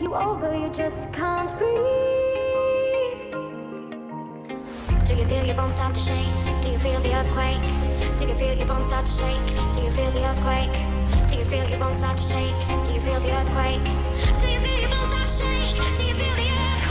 you over, you just can't breathe. Do you feel your bones start to shake? Do you feel the earthquake? Do you feel your bones start to shake? Do you feel the earthquake? Do you feel your bones start to shake? Do you feel the earthquake? Do you feel your bones start to shake? Do you feel the earthquake?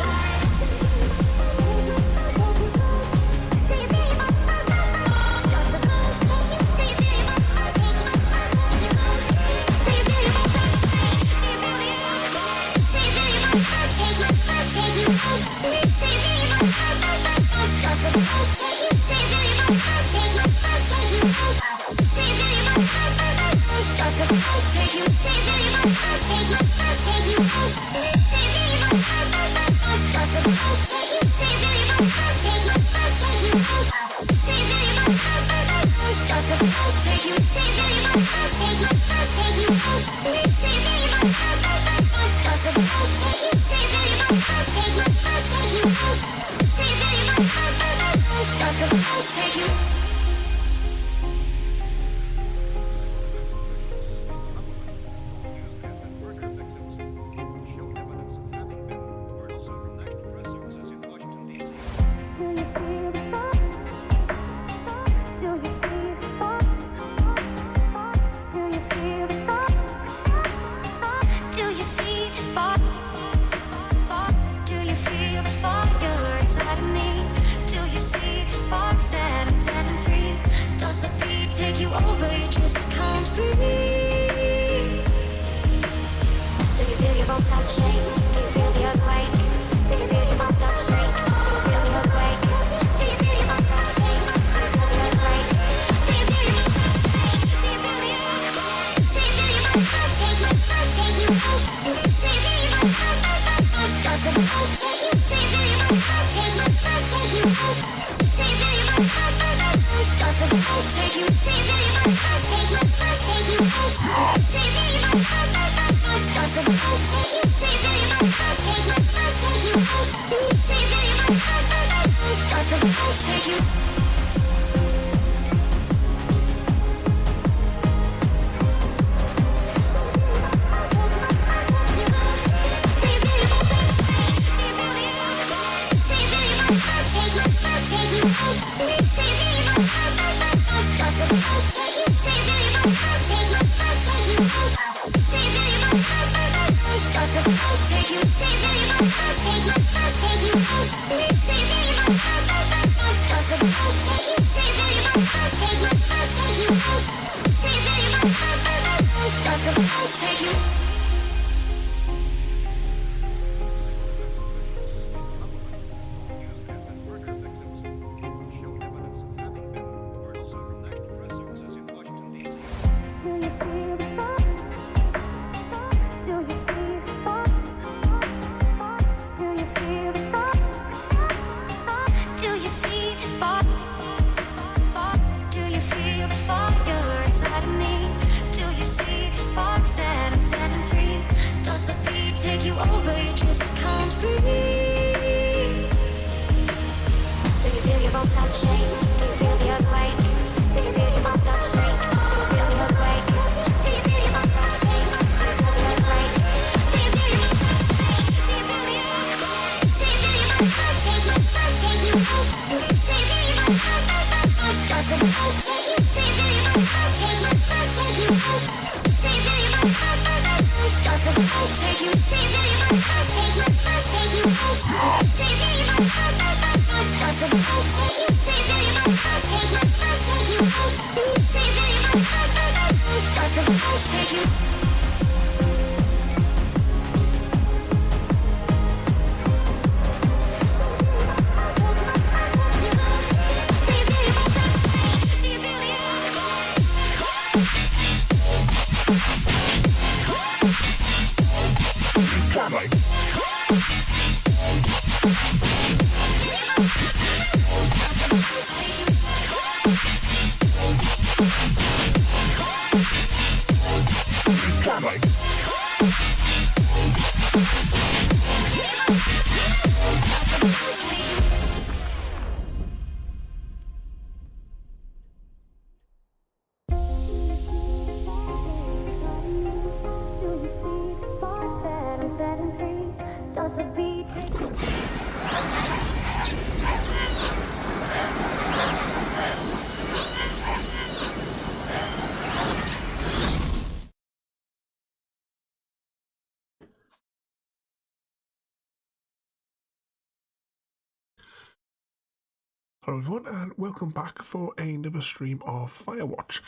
Hello everyone and welcome back for another stream of Firewatch.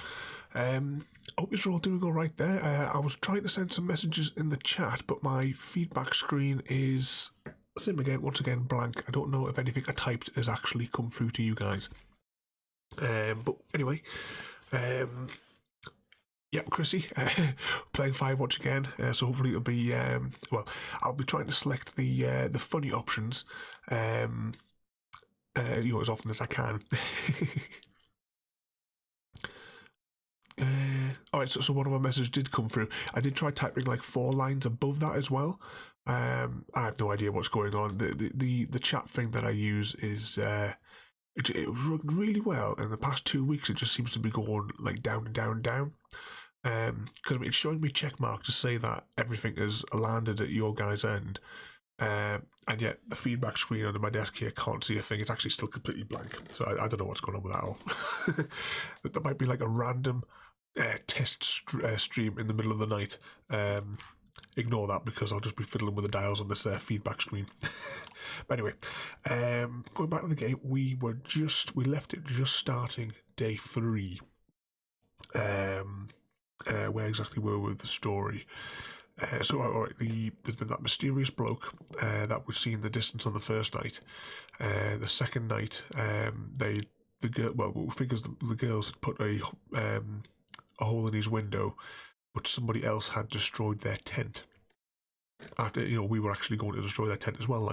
Hope you're all doing alright there. I was trying to send some messages in the chat, but my feedback screen is, once again, blank. I don't know if anything I typed has actually come through to you guys. But anyway, yeah, Chrissy, playing Firewatch again, so hopefully it'll be, well, I'll be trying to select the funny options, as often as I can. Alright, so one of my messages did come through. I did try typing like 4 lines above that as well. I have no idea what's going on. The chat thing that I use is it worked really well. In the past 2 weeks, it just seems to be going like down and down and down. Because it's showing me check mark to say that everything has landed at your guys' end. And yet the feedback screen under my desk here can't see a thing. It's actually still completely blank. So I don't know what's going on with that all. That might be like a random test stream in the middle of the night. Ignore that because I'll just be fiddling with the dials on this feedback screen. But anyway, going back to the game, we left it just starting day 3. Where exactly were we with the story? So, alright, there's been that mysterious bloke that we've seen in the distance on the first night. The second night, the girls had put a hole in his window, but somebody else had destroyed their tent. After, we were actually going to destroy their tent as well,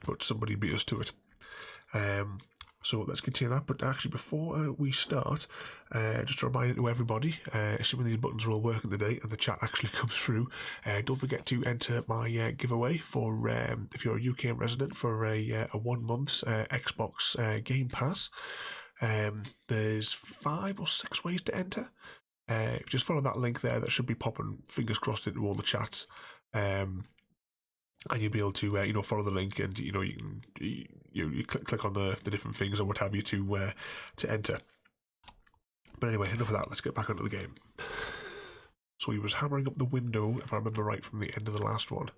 but somebody beat us to it. So let's continue that, but actually before we start, just a reminder to everybody, assuming these buttons are all working today and the chat actually comes through, don't forget to enter my giveaway for, if you're a UK resident, for a 1 month's Xbox Game Pass. There's 5 or 6 ways to enter. Just follow that link there, that should be popping, fingers crossed, into all the chats. And you'll be able to, follow the link, and you can you click on the different things or what have you to enter. But anyway, enough of that. Let's get back onto the game. So he was hammering up the window, if I remember right, from the end of the last one.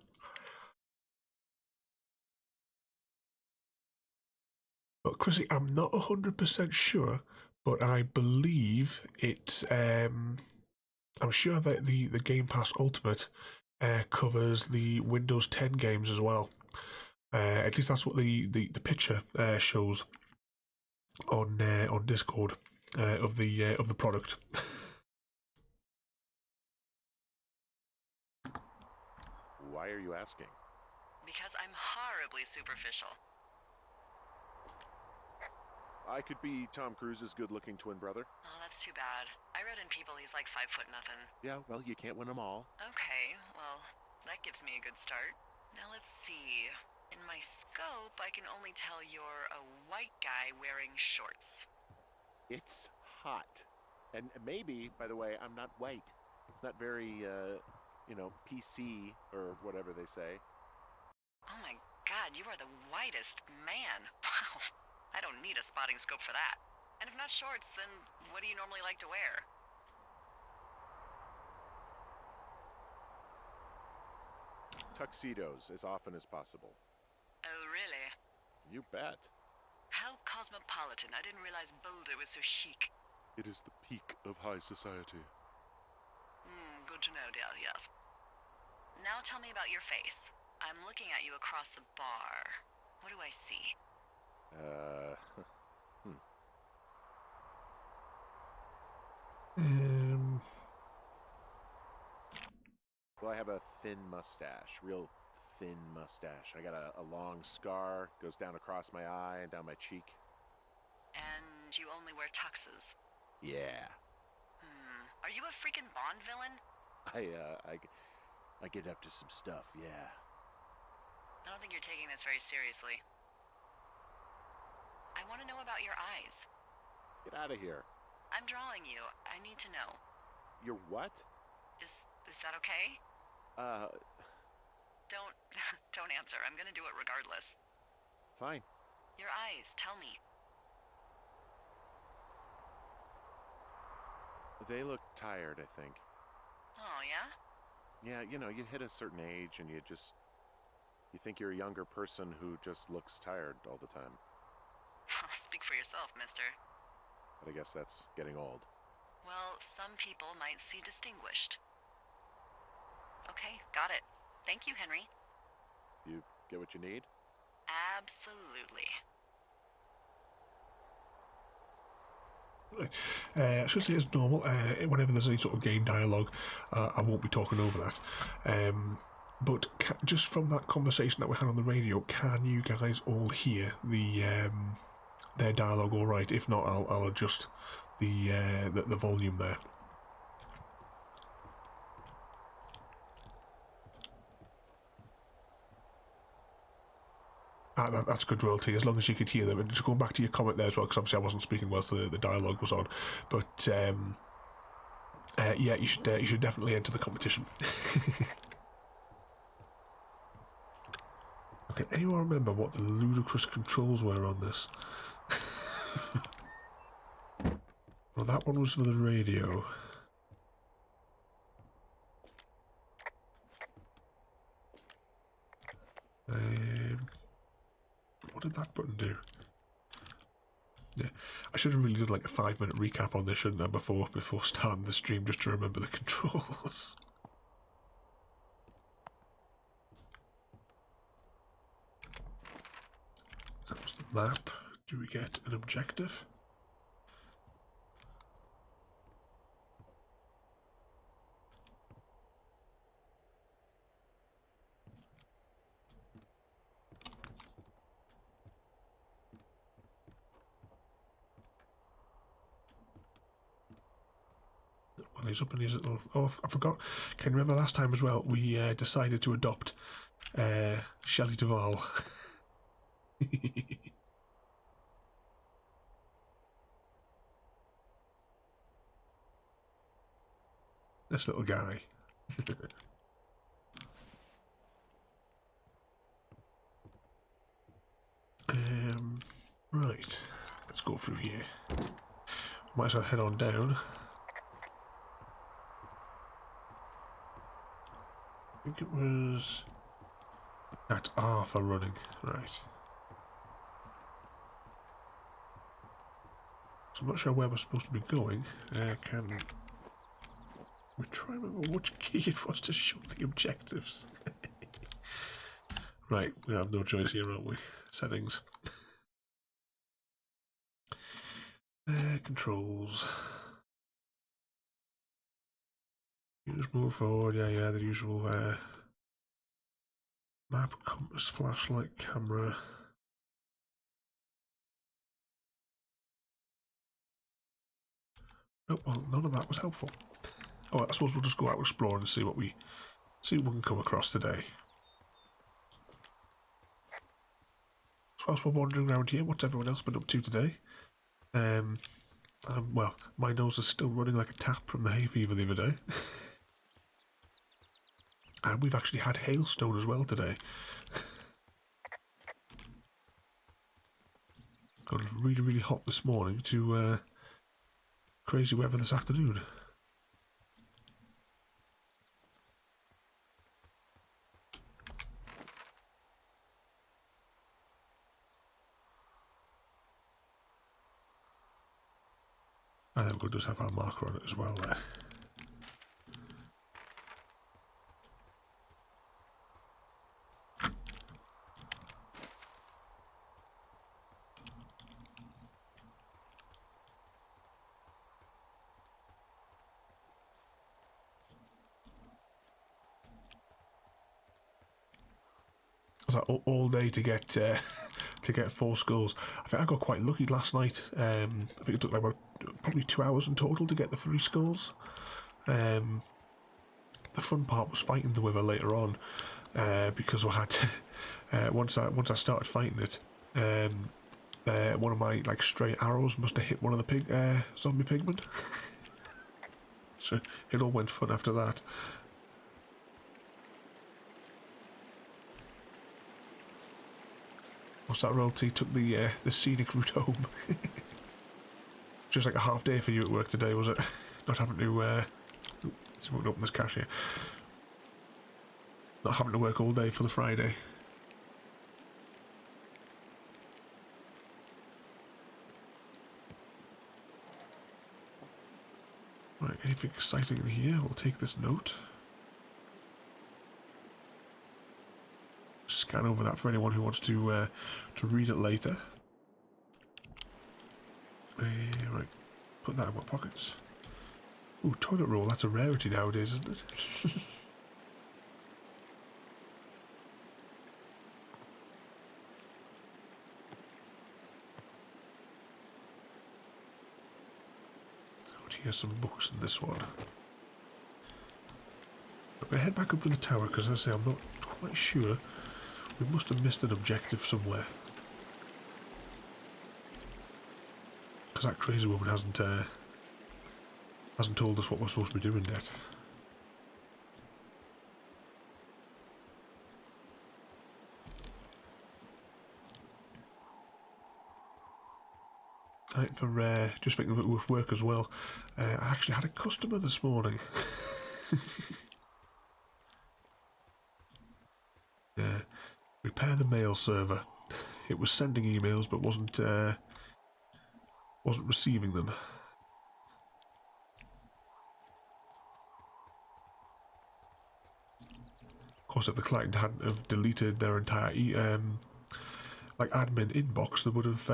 But Chrissy, I'm not 100% sure, but I believe it. I'm sure that the Game Pass Ultimate covers the Windows 10 games as well. At least that's what the picture shows on Discord of the product. Why are you asking? Because I'm horribly superficial. I could be Tom Cruise's good-looking twin brother. Oh, that's too bad. I read in People he's like 5'0" nothing. Yeah, well, you can't win them all. Okay, well, that gives me a good start. Now let's see. In my scope, I can only tell you're a white guy wearing shorts. It's hot. And maybe, by the way, I'm not white. It's not very, PC or whatever they say. Oh my god, you are the whitest man. Wow. I don't need a spotting scope for that. And if not shorts, then what do you normally like to wear? Tuxedos as often as possible. Oh, really? You bet. How cosmopolitan. I didn't realize Boulder was so chic. It is the peak of high society. Good to know, dear, yes. Now tell me about your face. I'm looking at you across the bar. What do I see? Well, I have a thin mustache, real thin mustache. I got a long scar, goes down across my eye and down my cheek. And you only wear tuxes? Yeah. Are you a freaking Bond villain? I get up to some stuff, yeah. I don't think you're taking this very seriously. I want to know about your eyes. Get out of here. I'm drawing you. I need to know. You're what? Is that okay? Don't answer. I'm gonna do it regardless. Fine. Your eyes, tell me. They look tired, I think. Oh, yeah? Yeah, you hit a certain age and you think you're a younger person who just looks tired all the time. Speak for yourself, mister. But I guess that's getting old. Well, some people might see distinguished. Okay, got it. Thank you, Henry. You get what you need? Absolutely. I should say as normal, whenever there's any sort of game dialogue, I won't be talking over that. But just from that conversation that we had on the radio, can you guys all hear their dialogue all right? If not, I'll adjust the volume there. That's good, royalty, as long as you could hear them. And just going back to your comment there as well, because obviously I wasn't speaking whilst the dialogue was on. But yeah, you should definitely enter the competition. Okay, anyone remember what the ludicrous controls were on this? Well, that one was for the radio. What did that button do? Yeah, I should have really done like a 5-minute recap on this, shouldn't I, before starting the stream, just to remember the controls. That was the map. Do we get an objective? Well, he's up in his little... Oh, I forgot. Can you remember last time as well? We decided to adopt Shelley Duvall. This little guy. Right. Let's go through here. Might as well head on down. I think it was... That's R for running. Right. So I'm not sure where we're supposed to be going. Can we try and remember which key it was to show the objectives? Right, we have no choice here, aren't we? Settings. Controls. You just move forward, yeah, the usual map, compass, flashlight, camera. Oh, well, none of that was helpful. Oh, I suppose we'll just go out exploring and see what we can come across today. So whilst we're wandering around here, what's everyone else been up to today? Well, my nose is still running like a tap from the hay fever the other day. And we've actually had hailstone as well today. Got really, really hot this morning to crazy weather this afternoon. I think we'll just have our marker on it as well there. Was that all day to get 4 skulls? I think I got quite lucky last night. I think it took like about probably 2 hours in total to get the 3 skulls. The fun part was fighting the wither later on, because I had to, once I started fighting it, one of my like stray arrows must have hit one of the zombie pigmen. So it all went fun after that. What's that, royalty? Took the scenic route home. Just like a half day for you at work today, was it? Not having to let's open this cache here. Not having to work all day for the Friday. Anything exciting in here? We'll take this note. Scan over that for anyone who wants to read it later. Right, put that in my pockets. Ooh, toilet roll, that's a rarity nowadays, isn't it? Here's some books in this one. I'm going to head back up to the tower because, as I say, I'm not quite sure. We must have missed an objective somewhere. Because that crazy woman hasn't told us what we're supposed to be doing yet. Right, for just thinking of it with work as well, I actually had a customer this morning. Repair the mail server. It was sending emails but wasn't receiving them. Of course, if the client hadn't have deleted their entire like admin inbox, they would have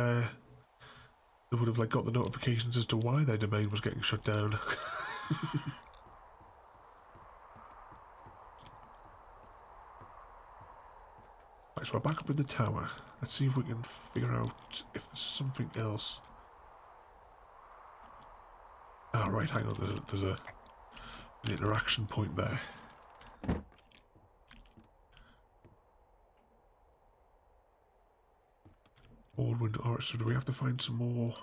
like got the notifications as to why their domain was getting shut down. Right, so we're back up in the tower. Let's see if we can figure out if there's something else. Ah, right, hang on, there's an interaction point there. Board window. Alright, so do we have to find some more?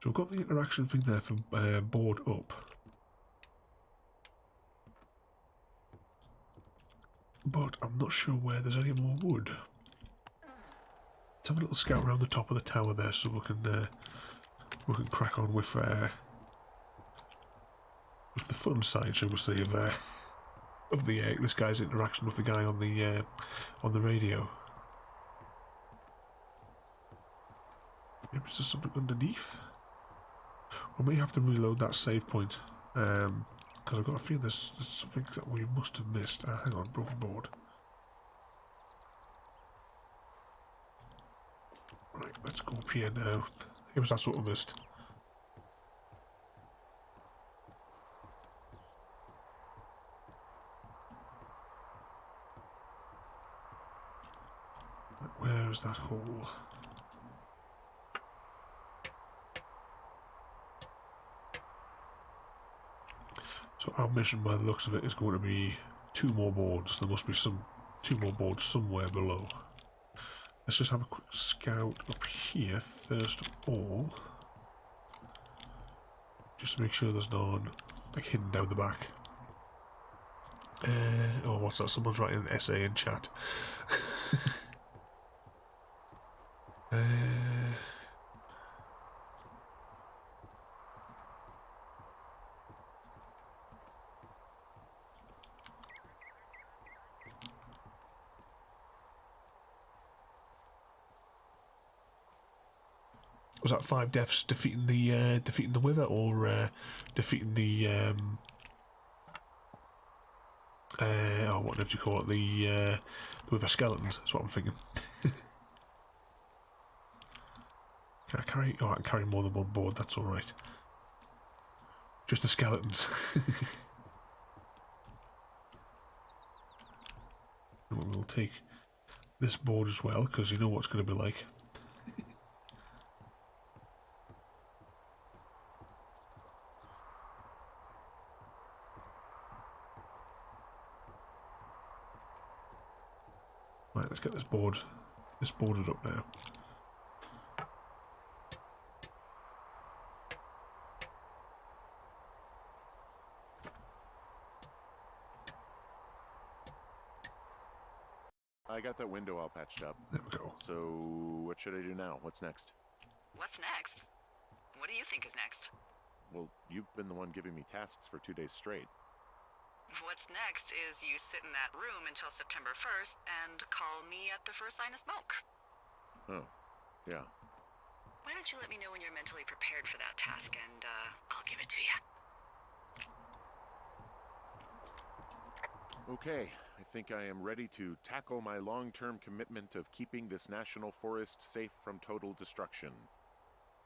So we've got the interaction thing there for board up. But I'm not sure where there's any more wood. Let's have a little scout around the top of the tower there so we can crack on with the fun side, shall we say, of this guy's interaction with the guy on the radio. Maybe there's something underneath. We may have to reload that save point, because I've got a feeling there's something that we must have missed. Hang on, broken board. Right, let's go up here now. It was that's what we missed. Where is that hole? So our mission, by the looks of it, is going to be 2 more boards. There must be 2 more boards somewhere below. Let's just have a quick scout up here first of all, just to make sure there's none like hidden down the back. Oh, what's that? Someone's writing an essay in chat. Was that 5 deaths defeating the wither, or defeating the oh, what did you call it? The wither skeletons. That's what I'm thinking. Can I carry? Oh, I can carry more than 1 board. That's all right. Just the skeletons. We'll take this board as well, because you know what it's going to be like. Right, let's get this boarded up now. I got that window all patched up. There we go. So what should I do now? What's next? What's next? What do you think is next? Well, you've been the one giving me tasks for 2 days straight. What's next is you sit in that room until September 1st and call me at the first sign of smoke. Oh, yeah. Why don't you let me know when you're mentally prepared for that task, and I'll give it to you. Okay, I think I am ready to tackle my long-term commitment of keeping this national forest safe from total destruction.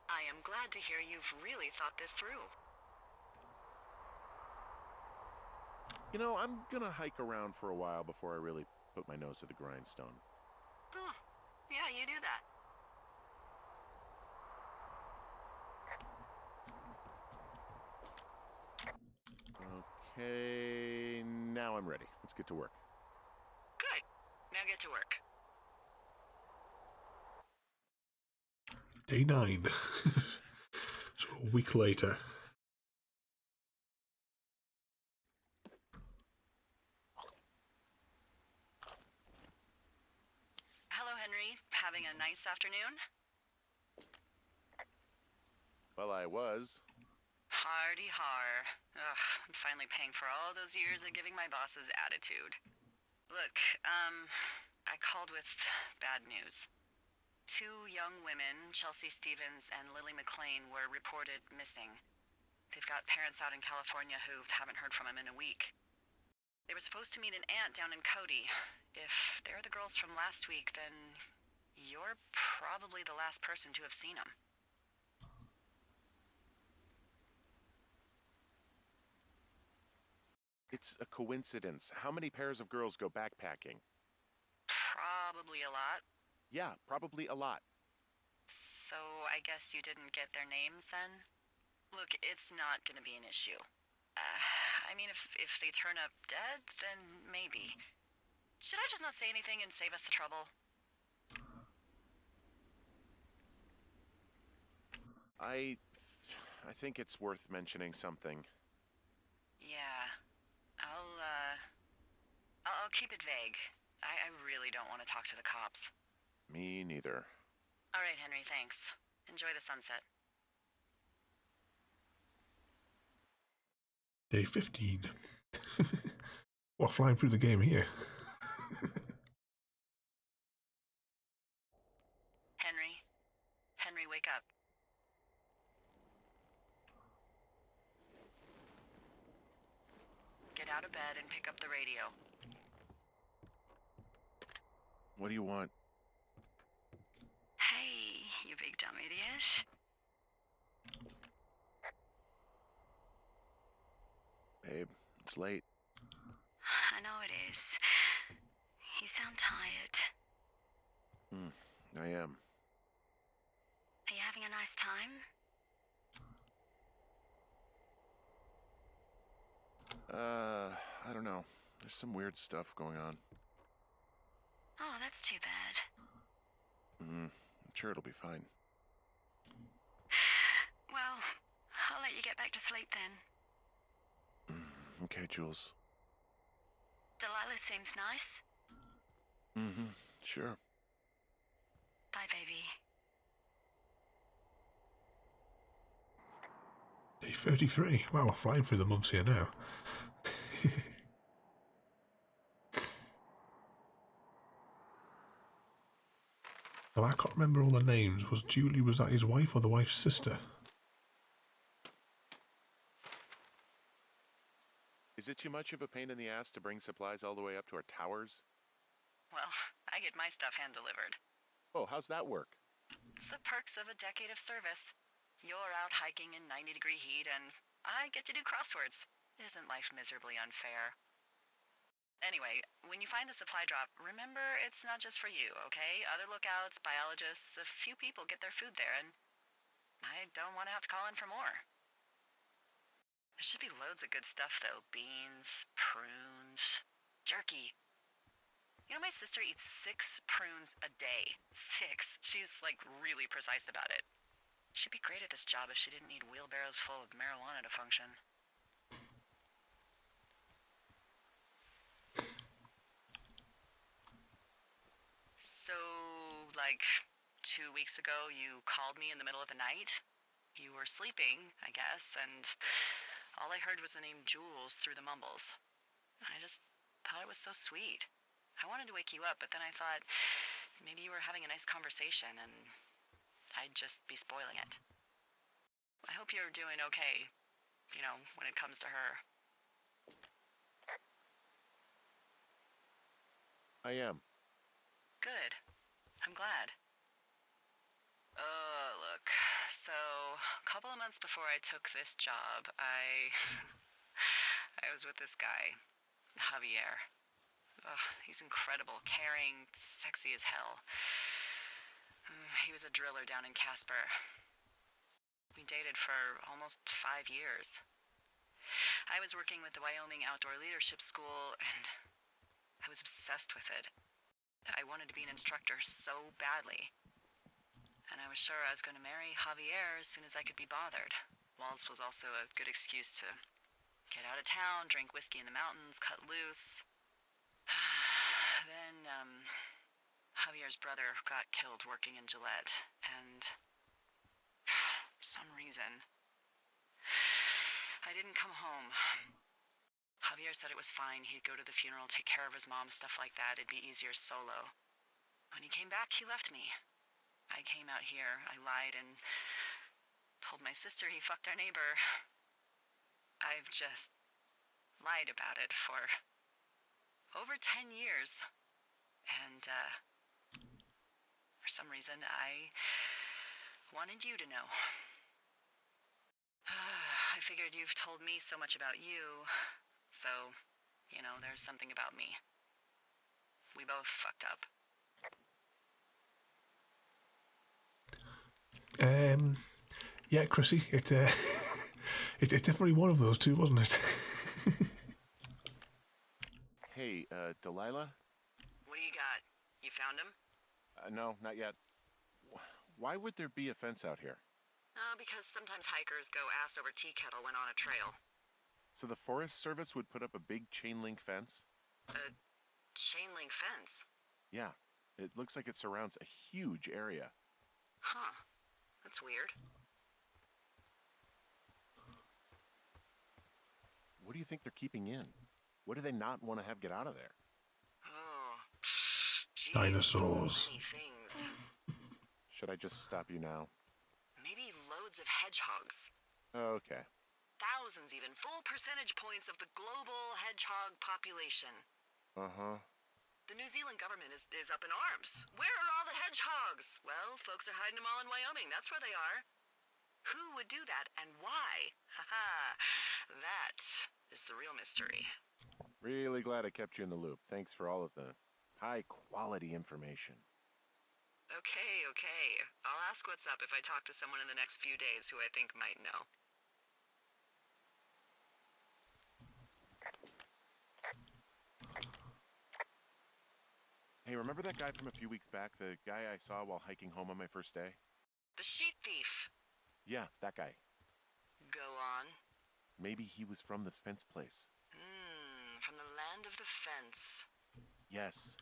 I am glad to hear you've really thought this through. You know, I'm gonna hike around for a while before I really put my nose to the grindstone. Oh, yeah, you do that. Okay, now I'm ready. Let's get to work. Good. Now get to work. Day 9. So a week later. Hello, Henry. Having a nice afternoon? Well, I was. Hardy har. Ugh, I'm finally paying for all those years of giving my bosses attitude. Look, I called with bad news. 2 young women, Chelsea Stevens and Lily McLean, were reported missing. They've got parents out in California who haven't heard from them in a week. They were supposed to meet an aunt down in Cody. If they're the girls from last week, then you're probably the last person to have seen them. It's a coincidence. How many pairs of girls go backpacking? Probably a lot. Yeah, probably a lot. So I guess you didn't get their names then? Look, it's not gonna be an issue. I mean, if they turn up dead, then maybe. Should I just not say anything and save us the trouble? I think it's worth mentioning something. Yeah. I'll keep it vague. I really don't want to talk to the cops. Me neither. All right, Henry, thanks. Enjoy the sunset. Day 15. Well, flying through the game here. Henry? Henry, wake up. Get out of bed and pick up the radio. What do you want? Hey, you big dumb idiot. Babe, it's late. I know it is. You sound tired. I am. Are you having a nice time? I don't know. There's some weird stuff going on. Oh, that's too bad. I'm sure it'll be fine. Well, I'll let you get back to sleep then. Okay, Jules. Delilah seems nice. Sure. Bye, baby. Day 33. Wow, we're flying through the months here now. Now, I can't remember all the names. Was that his wife or the wife's sister? Is it too much of a pain in the ass to bring supplies all the way up to our towers? Well, I get my stuff hand-delivered. Oh, how's that work? It's the perks of a decade of service. You're out hiking in 90-degree heat, and I get to do crosswords. Isn't life miserably unfair? Anyway, when you find the supply drop, remember it's not just for you, okay? Other lookouts, biologists, a few people get their food there, and I don't want to have to call in for more. There should be loads of good stuff, though. Beans, prunes, jerky. You know, my sister eats 6 prunes a day. 6. She's, like, really precise about it. She'd be great at this job if she didn't need wheelbarrows full of marijuana to function. So, like, 2 weeks ago, you called me in the middle of the night? You were sleeping, I guess, and all I heard was the name Jules through the mumbles. I just thought it was so sweet. I wanted to wake you up, but then I thought maybe you were having a nice conversation and I'd just be spoiling it. I hope you're doing okay, you know, when it comes to her. I am. Good. I'm glad. Oh, look. So, a couple of months before I took this job, I was with this guy, Javier. Ugh, he's incredible, caring, sexy as hell. He was a driller down in Casper. We dated for almost 5 years. I was working with the Wyoming Outdoor Leadership School, and I was obsessed with it. I wanted to be an instructor so badly. And I was sure I was going to marry Javier as soon as I could be bothered. Walls was also a good excuse to get out of town, drink whiskey in the mountains, cut loose. Then, Javier's brother got killed working in Gillette, and for some reason, I didn't come home. Javier said it was fine. He'd go to the funeral, take care of his mom, stuff like that. It'd be easier solo. When he came back, he left me. I came out here, I lied, and told my sister he fucked our neighbor. I've just lied about it for over 10 years. And, for some reason, I wanted you to know. I figured you've told me so much about you, so, you know, there's something about me. We both fucked up. Yeah, Chrissy, it's definitely one of those two, wasn't it? Hey, Delilah? What do you got? You found him? No, not yet. Why would there be a fence out here? Because sometimes hikers go ass over tea kettle when on a trail. So the Forest Service would put up a big chain link fence? A chain link fence? Yeah, it looks like it surrounds a huge area. Huh. That's weird. What do you think they're keeping in? What do they not want to have get out of there? Oh, geez, Dinosaurs. So many things. Should I just stop you now? Maybe loads of hedgehogs. Okay. Thousands even. Full percentage points of the global hedgehog population. Uh-huh. The New Zealand government is up in arms. Where are all the hedgehogs? Well, folks are hiding them all in Wyoming. That's where they are. Who would do that and why? Haha. That is the real mystery. Really glad I kept you in the loop. Thanks for all of the high-quality information. Okay. I'll ask what's up if I talk to someone in the next few days who I think might know. Hey, remember that guy from a few weeks back? The guy I saw while hiking home on my first day? The sheet thief. Yeah, that guy. Go on. Maybe he was from this fence place. From the land of the fence. Yes.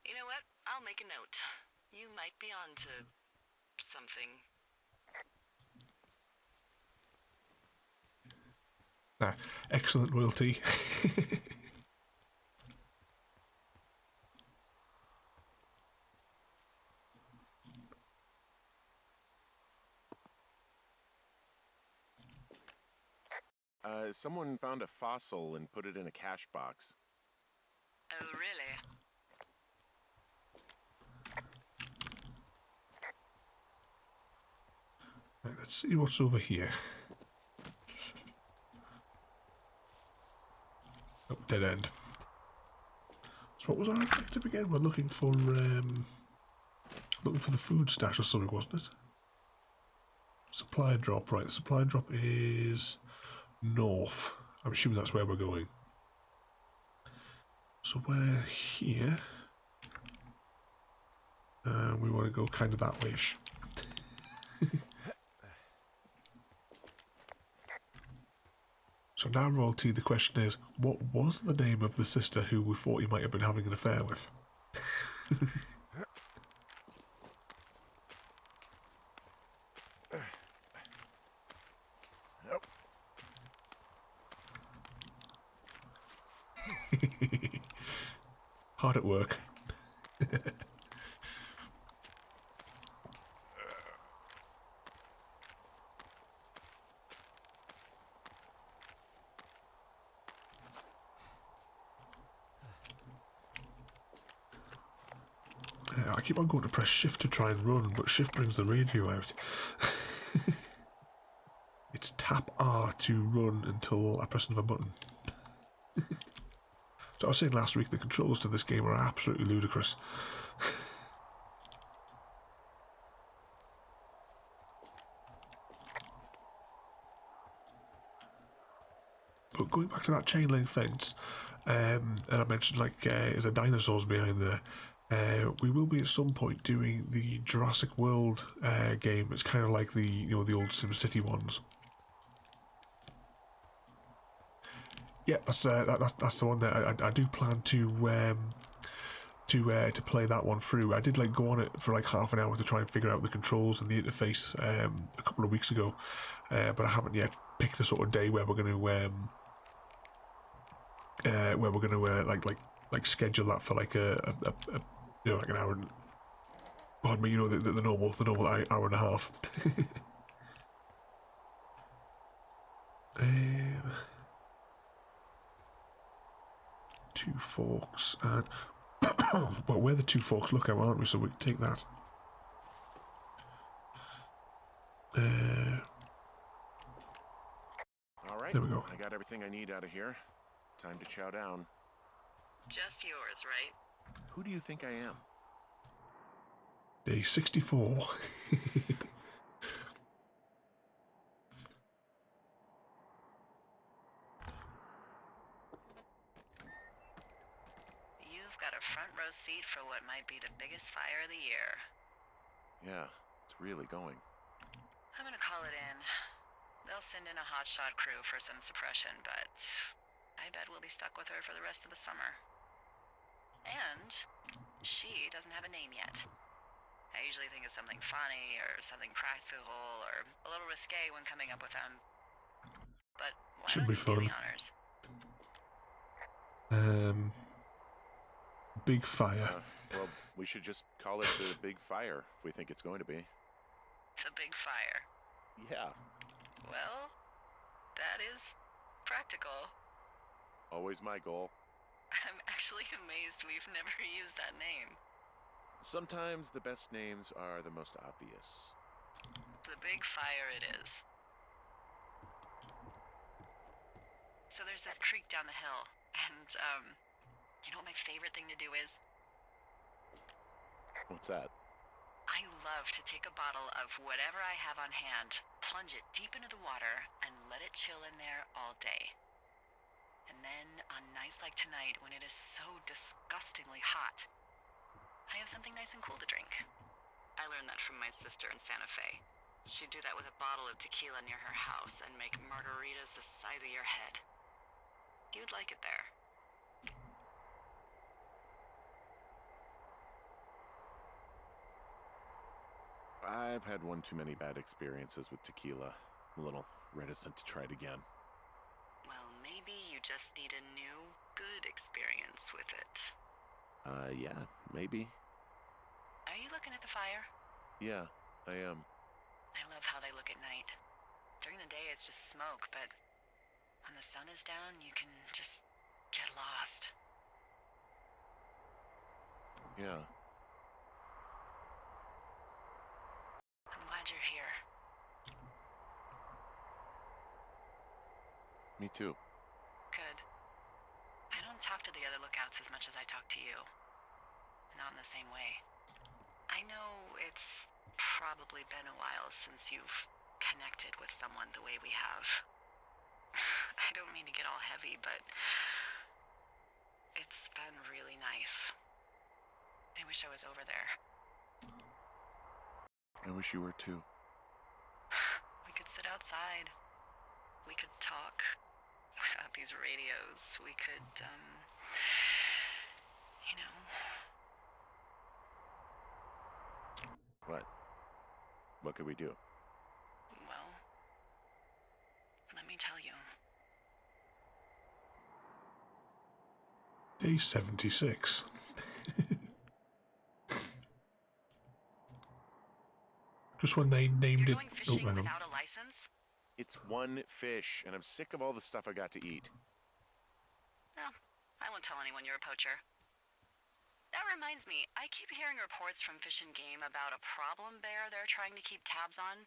You know what? I'll make a note. You might be on to something. Excellent royalty. Someone found a fossil and put it in a cash box. Oh, really? Right, let's see what's over here. Oh, dead end. So what was our objective again? We're looking for the food stash or something, wasn't it? Supply drop, right. The supply drop is north. I'm assuming that's where we're going. So we're here. We want to go kind of that way-ish. So now, royalty, the question is, what was the name of the sister who we thought he might have been having an affair with? Hard at work. I keep on going to press shift to try and run, but shift brings the radio out. It's tap R to run until I press another button. So I was saying last week, the controls to this game are absolutely ludicrous. But going back to that chain link fence, and I mentioned like there's a dinosaurs behind there. We will be at some point doing the Jurassic World game. It's kind of like the the old SimCity ones. Yeah, that's the one that I do plan to play that one through. I did like go on it for like half an hour to try and figure out the controls and the interface a couple of weeks ago, but I haven't yet picked a sort of day where we're going to like schedule that for like a like an hour. Pardon me, the normal hour and a half. Two forks and well, we're the two forks lookout, aren't we? So we can take that. All right. There we go. I got everything I need out of here. Time to chow down. Just yours, right? Who do you think I am? Day 64. You've got a front row seat for what might be the biggest fire of the year. Yeah, it's really going. I'm gonna call it in. They'll send in a hotshot crew for some suppression, but I bet we'll be stuck with her for the rest of the summer. And she doesn't have a name yet. I usually think of something funny or something practical or a little risque when coming up with them. But why Should don't be you do fun. the honors? Big fire. Well, we should just call it the Big Fire if we think it's going to be. The big fire. Yeah, Well, that is practical. always my goal. I'm actually amazed we've never used that name. Sometimes the best names are the most obvious. The big fire it is. So there's this creek down the hill, and, you know what my favorite thing to do is? What's that? I love to take a bottle of whatever I have on hand, plunge it deep into the water, and let it chill in there all day. And then, on nights like tonight, when it is so disgustingly hot, I have something nice and cool to drink. I learned that from my sister in Santa Fe. She'd do that with a bottle of tequila near her house and make margaritas the size of your head. You'd like it there. I've had one too many bad experiences with tequila. I'm a little reticent to try it again. Well, maybe you just need a new, good experience with it. Yeah, maybe. Are you looking at the fire? Yeah, I am. I love how they look at night. During the day, it's just smoke, but when the sun is down, you can just get lost. Yeah. I'm glad you're here. Me too. Good. I don't talk to the other lookouts as much as I talk to you. Not in the same way. I know it's probably been a while since you've connected with someone the way we have. I don't mean to get all heavy, but it's been really nice. I wish I was over there. I wish you were too. We could sit outside. We could talk without these radios. We could, you know. What? What could we do? Well, let me tell you. Day 76. Just when they named You're it. going Oh, fishing hang on. without a license? It's one fish, and I'm sick of all the stuff I got to eat. No, I won't tell anyone you're a poacher. That reminds me, I keep hearing reports from Fish and Game about a problem bear they're trying to keep tabs on.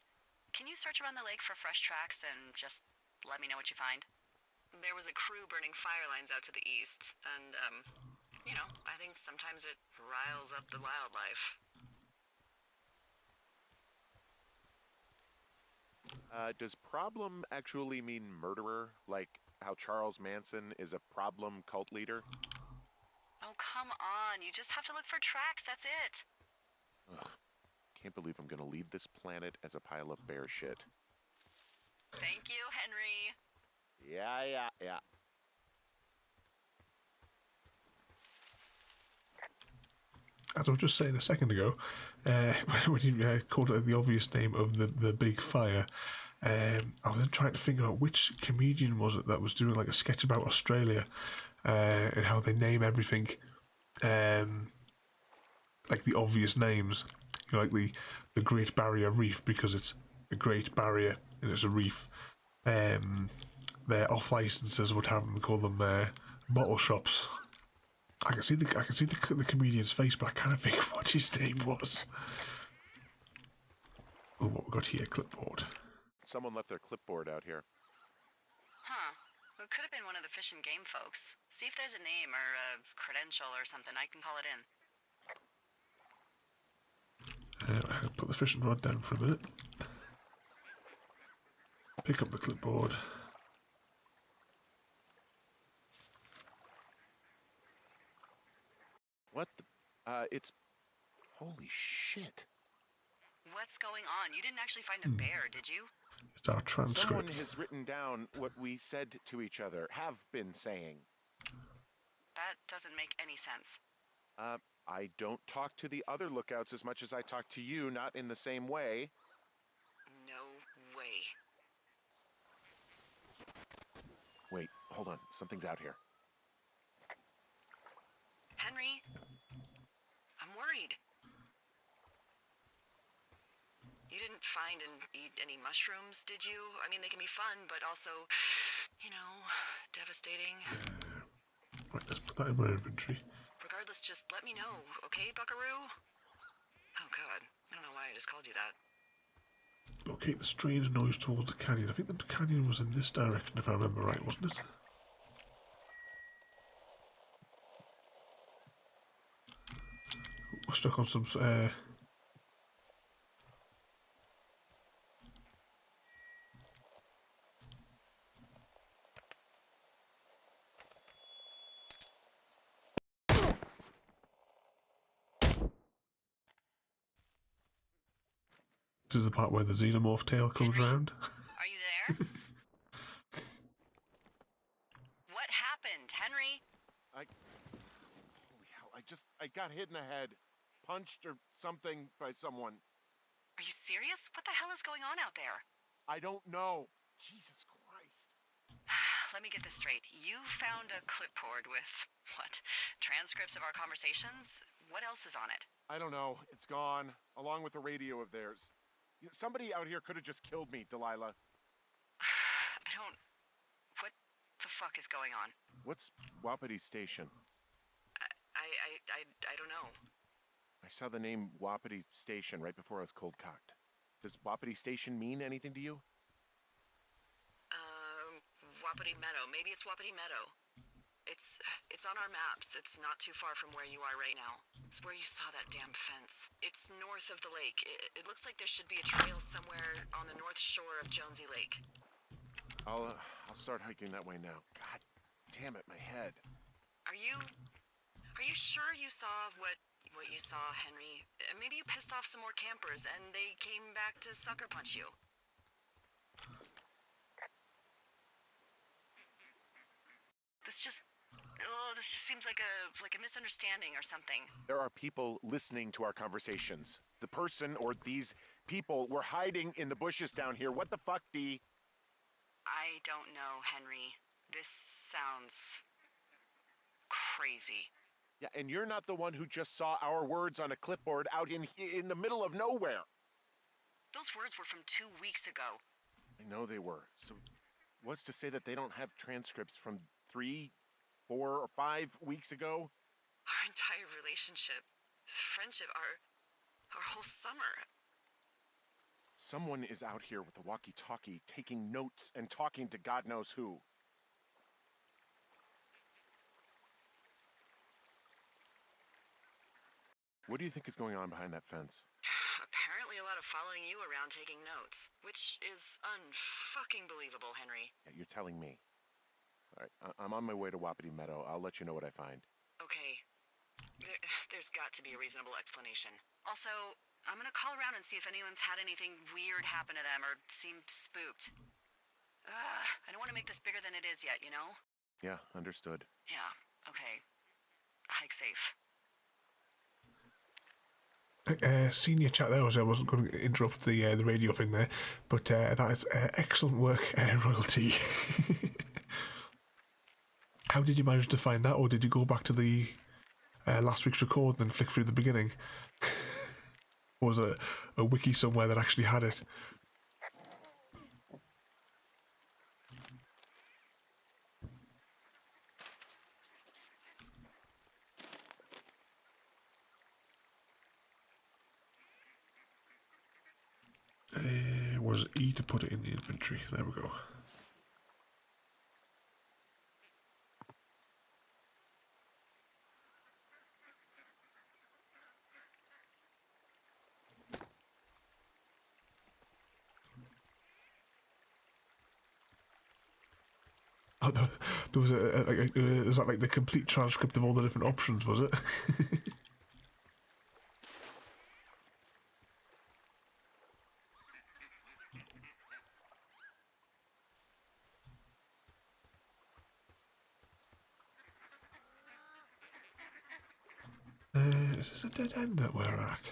Can you search around the lake for fresh tracks and just let me know what you find? There was a crew burning fire lines out to the east, and, you know, I think sometimes it riles up the wildlife. Does problem actually mean murderer? Like how Charles Manson is a problem cult leader? Oh, come on, you just have to look for tracks, that's it. Ugh, can't believe I'm gonna leave this planet as a pile of bear shit. Thank you, Henry. Yeah. As I was just saying a second ago, when you called it the obvious name of the big fire, I was then trying to figure out which comedian was it that was doing like a sketch about Australia and how they name everything, like the obvious names, you know, like the Great Barrier Reef because it's a Great Barrier and it's a reef. Their off licenses would have them call them bottle shops. I can see the comedian's face, but I can't think what his name was. Oh, what we got here? Clipboard. Someone left their clipboard out here. Huh. It could have been one of the Fish and Game folks. See if there's a name or a credential or something. I can call it in. I'll put the fishing rod down for a minute. Pick up the clipboard. What the? It's... Holy shit. What's going on? You didn't actually find a bear, did you? It's our transcript. Someone has written down what we said to each other, have been saying. That doesn't make any sense. I don't talk to the other lookouts as much as I talk to you, not in the same way. No way. Wait, hold on. Something's out here. Henry? I'm worried. You didn't find and eat any mushrooms, did you? I mean, they can be fun, but also, you know, devastating. Right, let's put that in my inventory. Regardless, just let me know, okay, buckaroo? Oh, God. I don't know why I just called you that. Locate the strange noise towards the canyon. I think the canyon was in this direction, if I remember right, wasn't it? We're stuck on some... This is the part where the xenomorph tail comes round. Are you there? What happened, Henry? Holy hell, I got hit in the head. Punched or something by someone. Are you serious? What the hell is going on out there? I don't know. Jesus Christ. Let me get this straight. You found a clipboard with, what, transcripts of our conversations? What else is on it? I don't know. It's gone, along with the radio of theirs. You know, somebody out here could have just killed me, Delilah. What the fuck is going on? What's Wapiti Station? I don't know. I saw the name Wapiti Station right before I was cold-cocked. Does Wapiti Station mean anything to you? Wapiti Meadow. Maybe it's Wapiti Meadow. It's on our maps. It's not too far from where you are right now. It's where you saw that damn fence. It's north of the lake. It looks like there should be a trail somewhere on the north shore of Jonesy Lake. I'll start hiking that way now. God damn it, my head. Are you sure you saw what you saw, Henry? Maybe you pissed off some more campers and they came back to sucker punch you. This just seems like a misunderstanding or something. There are people listening to our conversations. The person or these people were hiding in the bushes down here. What the fuck, Dee? I don't know, Henry. This sounds crazy. Yeah, and you're not the one who just saw our words on a clipboard out in the middle of nowhere. Those words were from 2 weeks ago. I know they were. So what's to say that they don't have transcripts from 3, 4, or 5 weeks ago? Our entire relationship, friendship, our whole summer. Someone is out here with a walkie-talkie, taking notes and talking to God knows who. What do you think is going on behind that fence? Apparently a lot of following you around taking notes, which is unfucking believable, Henry. Yeah, you're telling me. All right, I'm on my way to Wapiti Meadow. I'll let you know what I find. Okay. There's got to be a reasonable explanation. Also, I'm gonna call around and see if anyone's had anything weird happen to them or seemed spooked. I don't want to make this bigger than it is yet, you know? Yeah, understood. Yeah, okay. Hike safe. Senior chat there, I wasn't going to interrupt the radio thing there, but that is excellent work, Royalty. How did you manage to find that, or did you go back to the last week's record and flick through the beginning? Or was it a wiki somewhere that actually had it? Was E to put it in the inventory? There we go. Oh, there was was that like the complete transcript of all the different options, was it? Is this a dead end that we're at?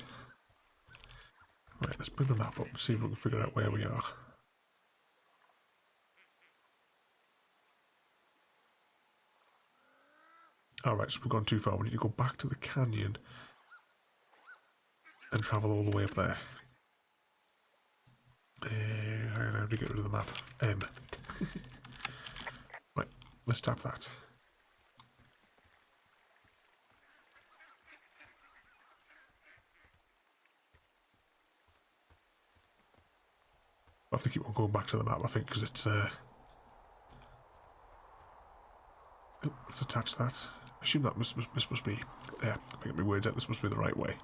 Right, let's bring the map up and see if we can figure out where we are. Alright, so we've gone too far. We need to go back to the canyon and travel all the way up there. How do you get rid of the map? M. Right, let's tap that. I have to keep on going back to the map, I think, because it's let's attach that. I assume that must be, yeah, I think my words out, this must be the right way.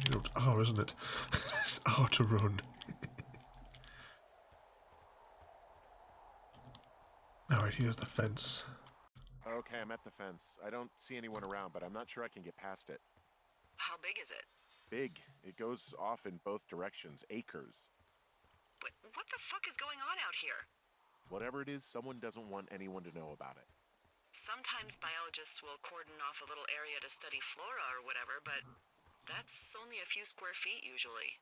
It's R, isn't it? It's R to run. Alright, here's the fence. Okay, I'm at the fence. I don't see anyone around, but I'm not sure I can get past it. How big is it? Big. It goes off in both directions. Acres. But what the fuck is going on out here? Whatever it is, someone doesn't want anyone to know about it. Sometimes biologists will cordon off a little area to study flora or whatever, but that's only a few square feet usually.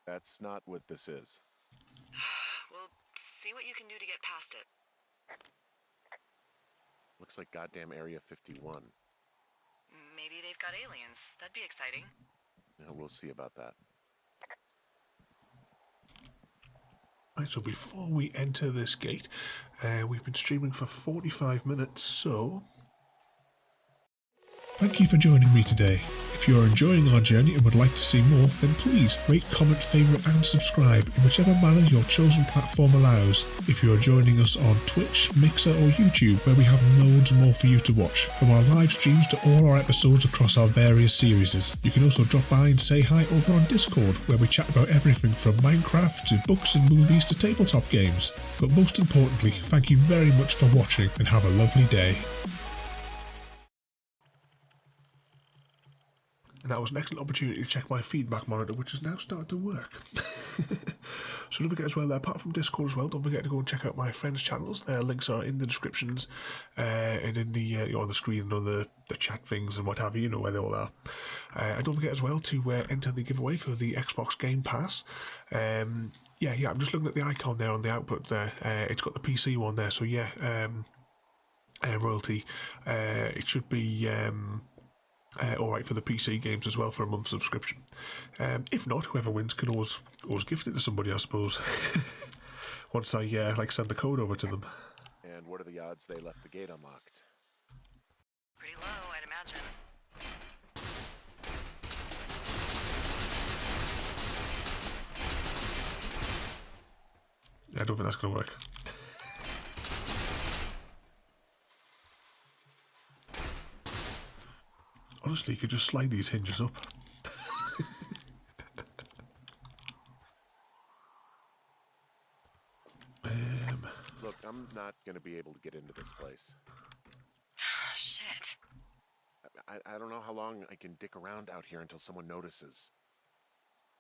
That's not what this is. Well, see what you can do to get past it. Looks like goddamn Area 51. Maybe they've got aliens. That'd be exciting. Yeah, we'll see about that. Right, so before we enter this gate, we've been streaming for 45 minutes, so... Thank you for joining me today. If you are enjoying our journey and would like to see more, then please rate, comment, favourite and subscribe in whichever manner your chosen platform allows. If you are joining us on Twitch, Mixer or YouTube, where we have loads more for you to watch, from our live streams to all our episodes across our various series. You can also drop by and say hi over on Discord, where we chat about everything from Minecraft to books and movies to tabletop games. But most importantly, thank you very much for watching and have a lovely day. And that was an excellent opportunity to check my feedback monitor, which has now started to work. So don't forget as well, apart from Discord as well, don't forget to go and check out my friends' channels. Their links are in the descriptions and in the on the screen and on the chat things and what have you, you know where they all are. And don't forget as well to enter the giveaway for the Xbox Game Pass. Yeah, I'm just looking at the icon there on the output there. It's got the PC one there, so yeah, royalty. It should be alright for the PC games as well for a month subscription. If not, whoever wins can always gift it to somebody, I suppose. Once I send the code over to them. And what are the odds they left the gate unlocked? Pretty low, I'd imagine. I don't think that's going to work. Honestly, you could just slide these hinges up. Look, I'm not going to be able to get into this place. Shit. I don't know how long I can dick around out here until someone notices.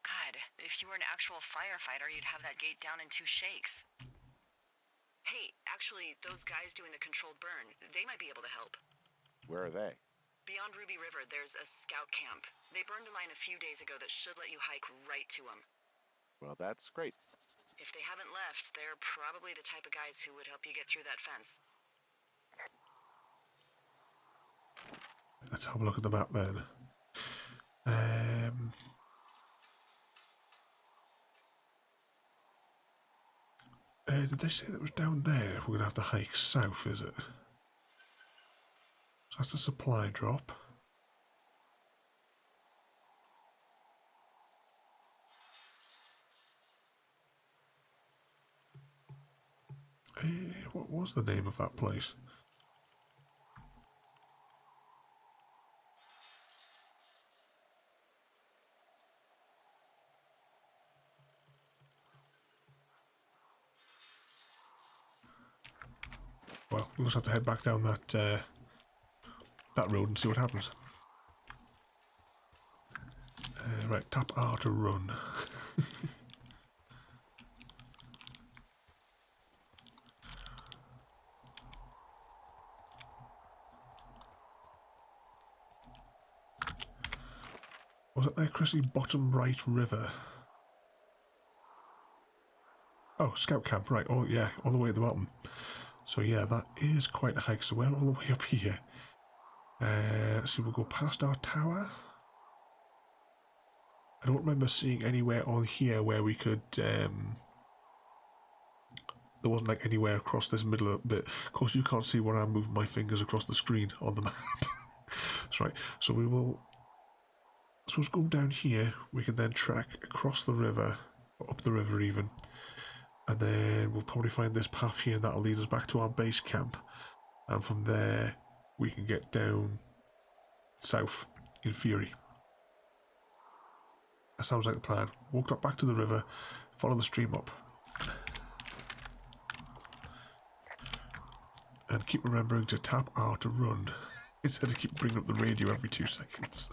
God, if you were an actual firefighter, you'd have that gate down in 2 shakes. Hey, actually, those guys doing the controlled burn, they might be able to help. Where are they? Beyond Ruby River, there's a scout camp. They burned a line a few days ago that should let you hike right to them. Well, that's great. If they haven't left, they're probably the type of guys who would help you get through that fence. Let's have a look at the map then. Did they say that was down there? We're going to have to hike south, is it? So that's the supply drop. What was the name of that place? Well, we'll just have to head back down that road and see what happens. Right, tap R to run. Was it there, Chrissy? Bottom right river. Oh, scout camp, right. Oh, yeah, all the way at the bottom. So, yeah, that is quite a hike. So, we're all the way up here. So, we'll go past our tower. I don't remember seeing anywhere on here where we could... there wasn't, like, anywhere across this middle bit. Of course, you can't see where I'm moving my fingers across the screen on the map. That's right. So, we will... So let's go down here, we can then track across the river, or up the river even, and then we'll probably find this path here and that'll lead us back to our base camp, and from there we can get down south in Fury. That sounds like the plan. Walk up back to the river, follow the stream up. And keep remembering to tap R to run, instead of keep bringing up the radio every 2 seconds.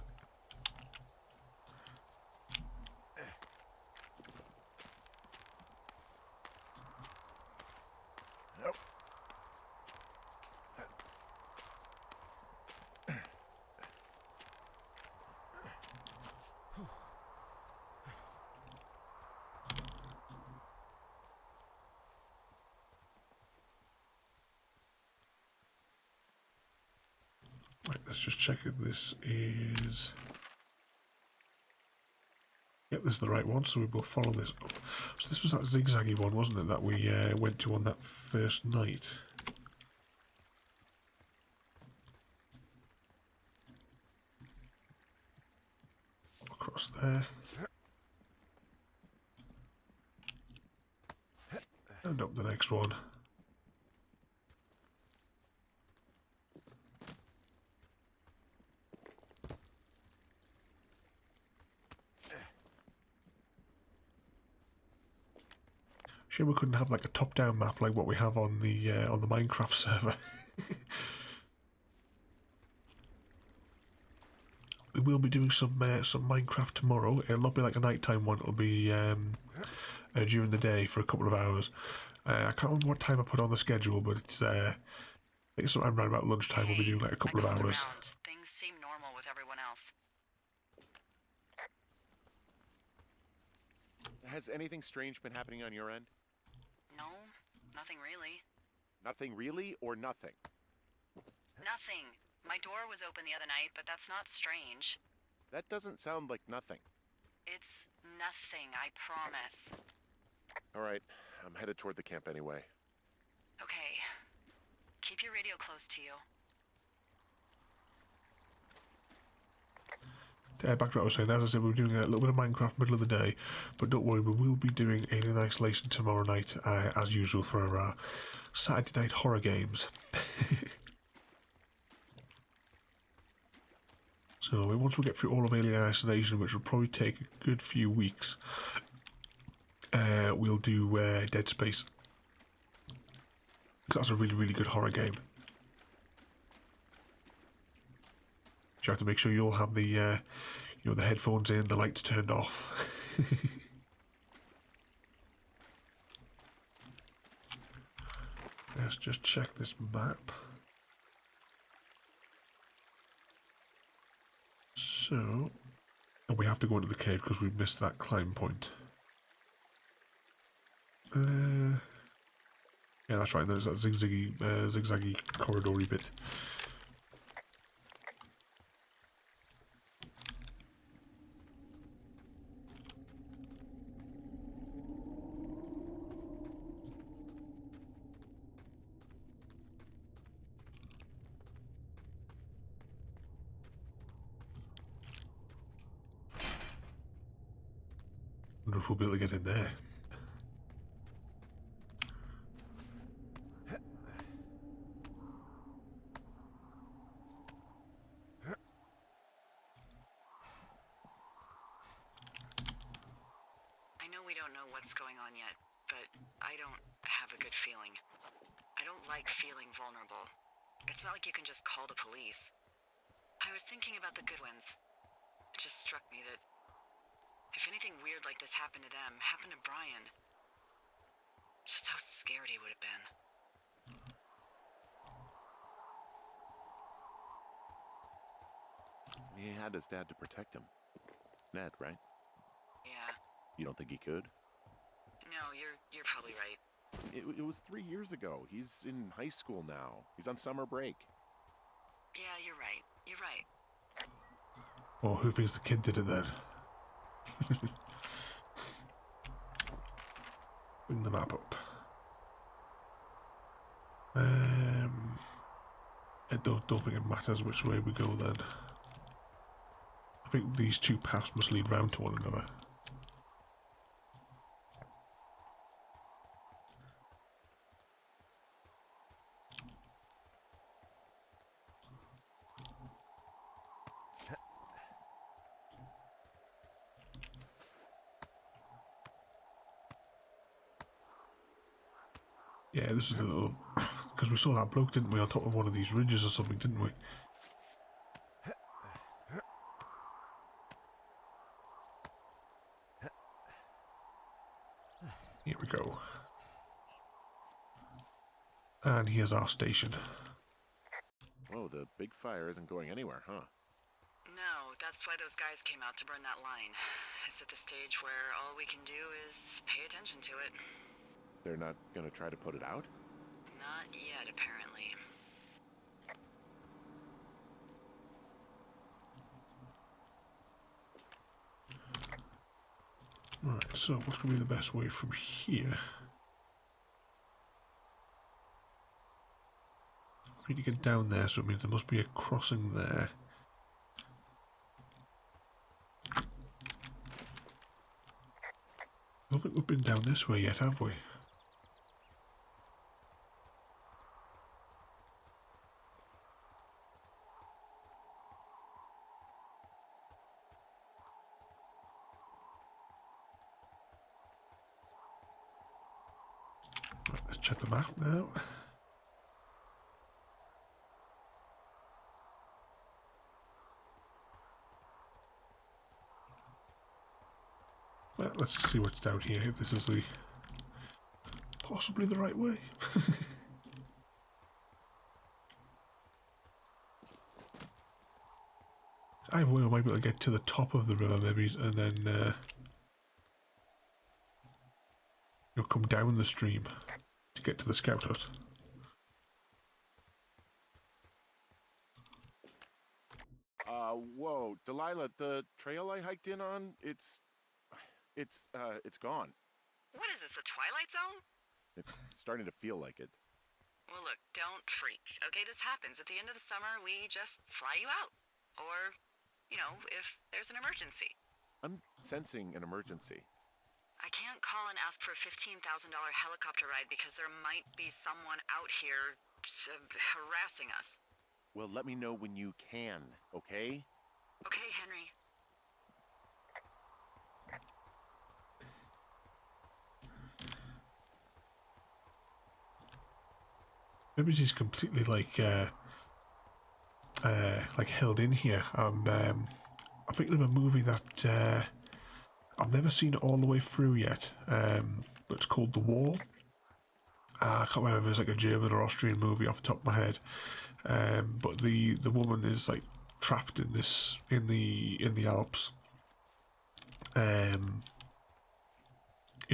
Right, let's just check if this is... Yep, this is the right one, so we will follow this up. So this was that zigzaggy one, wasn't it, that we went to on that first night? Across there. And up the next one. Shame we couldn't have like a top-down map like what we have on the Minecraft server. We will be doing some Minecraft tomorrow. It'll not be like a nighttime one. It'll be during the day for a couple of hours. I can't remember what time I put on the schedule, but it's I think sometime around about lunchtime. We'll be doing like a couple of hours. Things seem normal with everyone else. Has anything strange been happening on your end? No, nothing really. Nothing really, or nothing? Nothing. My door was open the other night, but that's not strange. That doesn't sound like nothing. It's nothing, I promise. All right, I'm headed toward the camp anyway. Okay. Keep your radio close to you. Back to what I was saying, as I said, we're doing a little bit of Minecraft middle of the day, but don't worry, we will be doing Alien Isolation tomorrow night, as usual, for our Saturday night horror games. So once we get through all of Alien Isolation, which will probably take a good few weeks, we'll do Dead Space. That's a really, really good horror game. You have to make sure you all have the, the headphones in, the lights turned off. Let's just check this map. So, and we have to go into the cave because we've missed that climb point. Yeah, that's right. There's that zigzaggy corridory bit. I wonder if we'll be able to get in there. I know we don't know what's going on yet, but I don't have a good feeling. I don't like feeling vulnerable. It's not like you can just call the police. I was thinking about the Goodwins. It just struck me that if anything weird like this happened to them, happened to Brian, just how scared he would have been. He had his dad to protect him. Ned, right? Yeah. You don't think he could? No, you're probably right. It was 3 years ago. He's in high school now. He's on summer break. Yeah, you're right. You're right. Or who thinks the kid did it then? Bring the map up. I don't think it matters which way we go then. I think these two paths must lead round to one another. Yeah, this is a little... Because we saw that bloke, didn't we, on top of one of these ridges or something, didn't we? Here we go. And here's our station. Whoa, the big fire isn't going anywhere, huh? No, that's why those guys came out to burn that line. It's at the stage where all we can do is pay attention to it. They're not gonna try to put it out? Not yet, apparently. Right, so what's going to be the best way from here? We need to get down there, so it means there must be a crossing there. I don't think we've been down this way yet, have we? Right, let's check the map now. Well, let's see what's down here. If this is the possibly the right way. I might be able to get to the top of the river, maybe, and then you'll come down the stream to get to the scout hut. Whoa, Delilah, the trail I hiked in on, it's gone. What is this, the Twilight Zone? It's starting to feel like it. Well, look, don't freak. Okay, this happens. At the end of the summer, we just fly you out. Or, you know, if there's an emergency. I'm sensing an emergency. I can't call and ask for a $15,000 helicopter ride because there might be someone out here harassing us. Well, let me know when you can, okay? Okay, Henry. Maybe she's completely like held in here. I'm thinking of a movie that I've never seen it all the way through yet, but it's called The Wall. I can't remember if it's like a German or Austrian movie off the top of my head, but the woman is like trapped in the Alps. You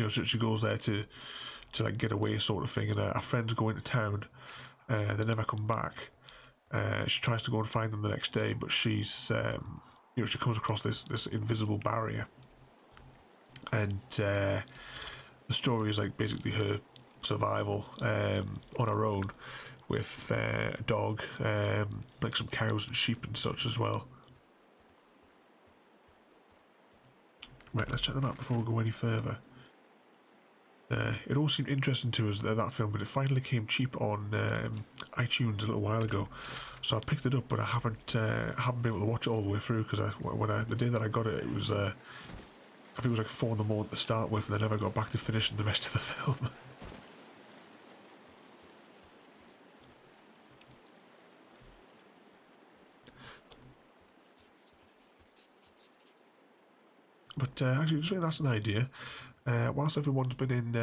know, so she goes there to like get away, sort of thing, and her friends go into town. They never come back. She tries to go and find them the next day, but she's you know, she comes across this invisible barrier, and the story is like basically her survival on her own, with a dog, like some cows and sheep and such as well. Right, let's check them out before we go any further. It all seemed interesting to us, that film, but it finally came cheap on iTunes a little while ago, so I picked it up, but I haven't been able to watch it all the way through, because the day that I got it, it was I think it was like 4 in the morning to start with, and I never got back to finishing the rest of the film. But actually, just think that's an idea. Whilst everyone's been in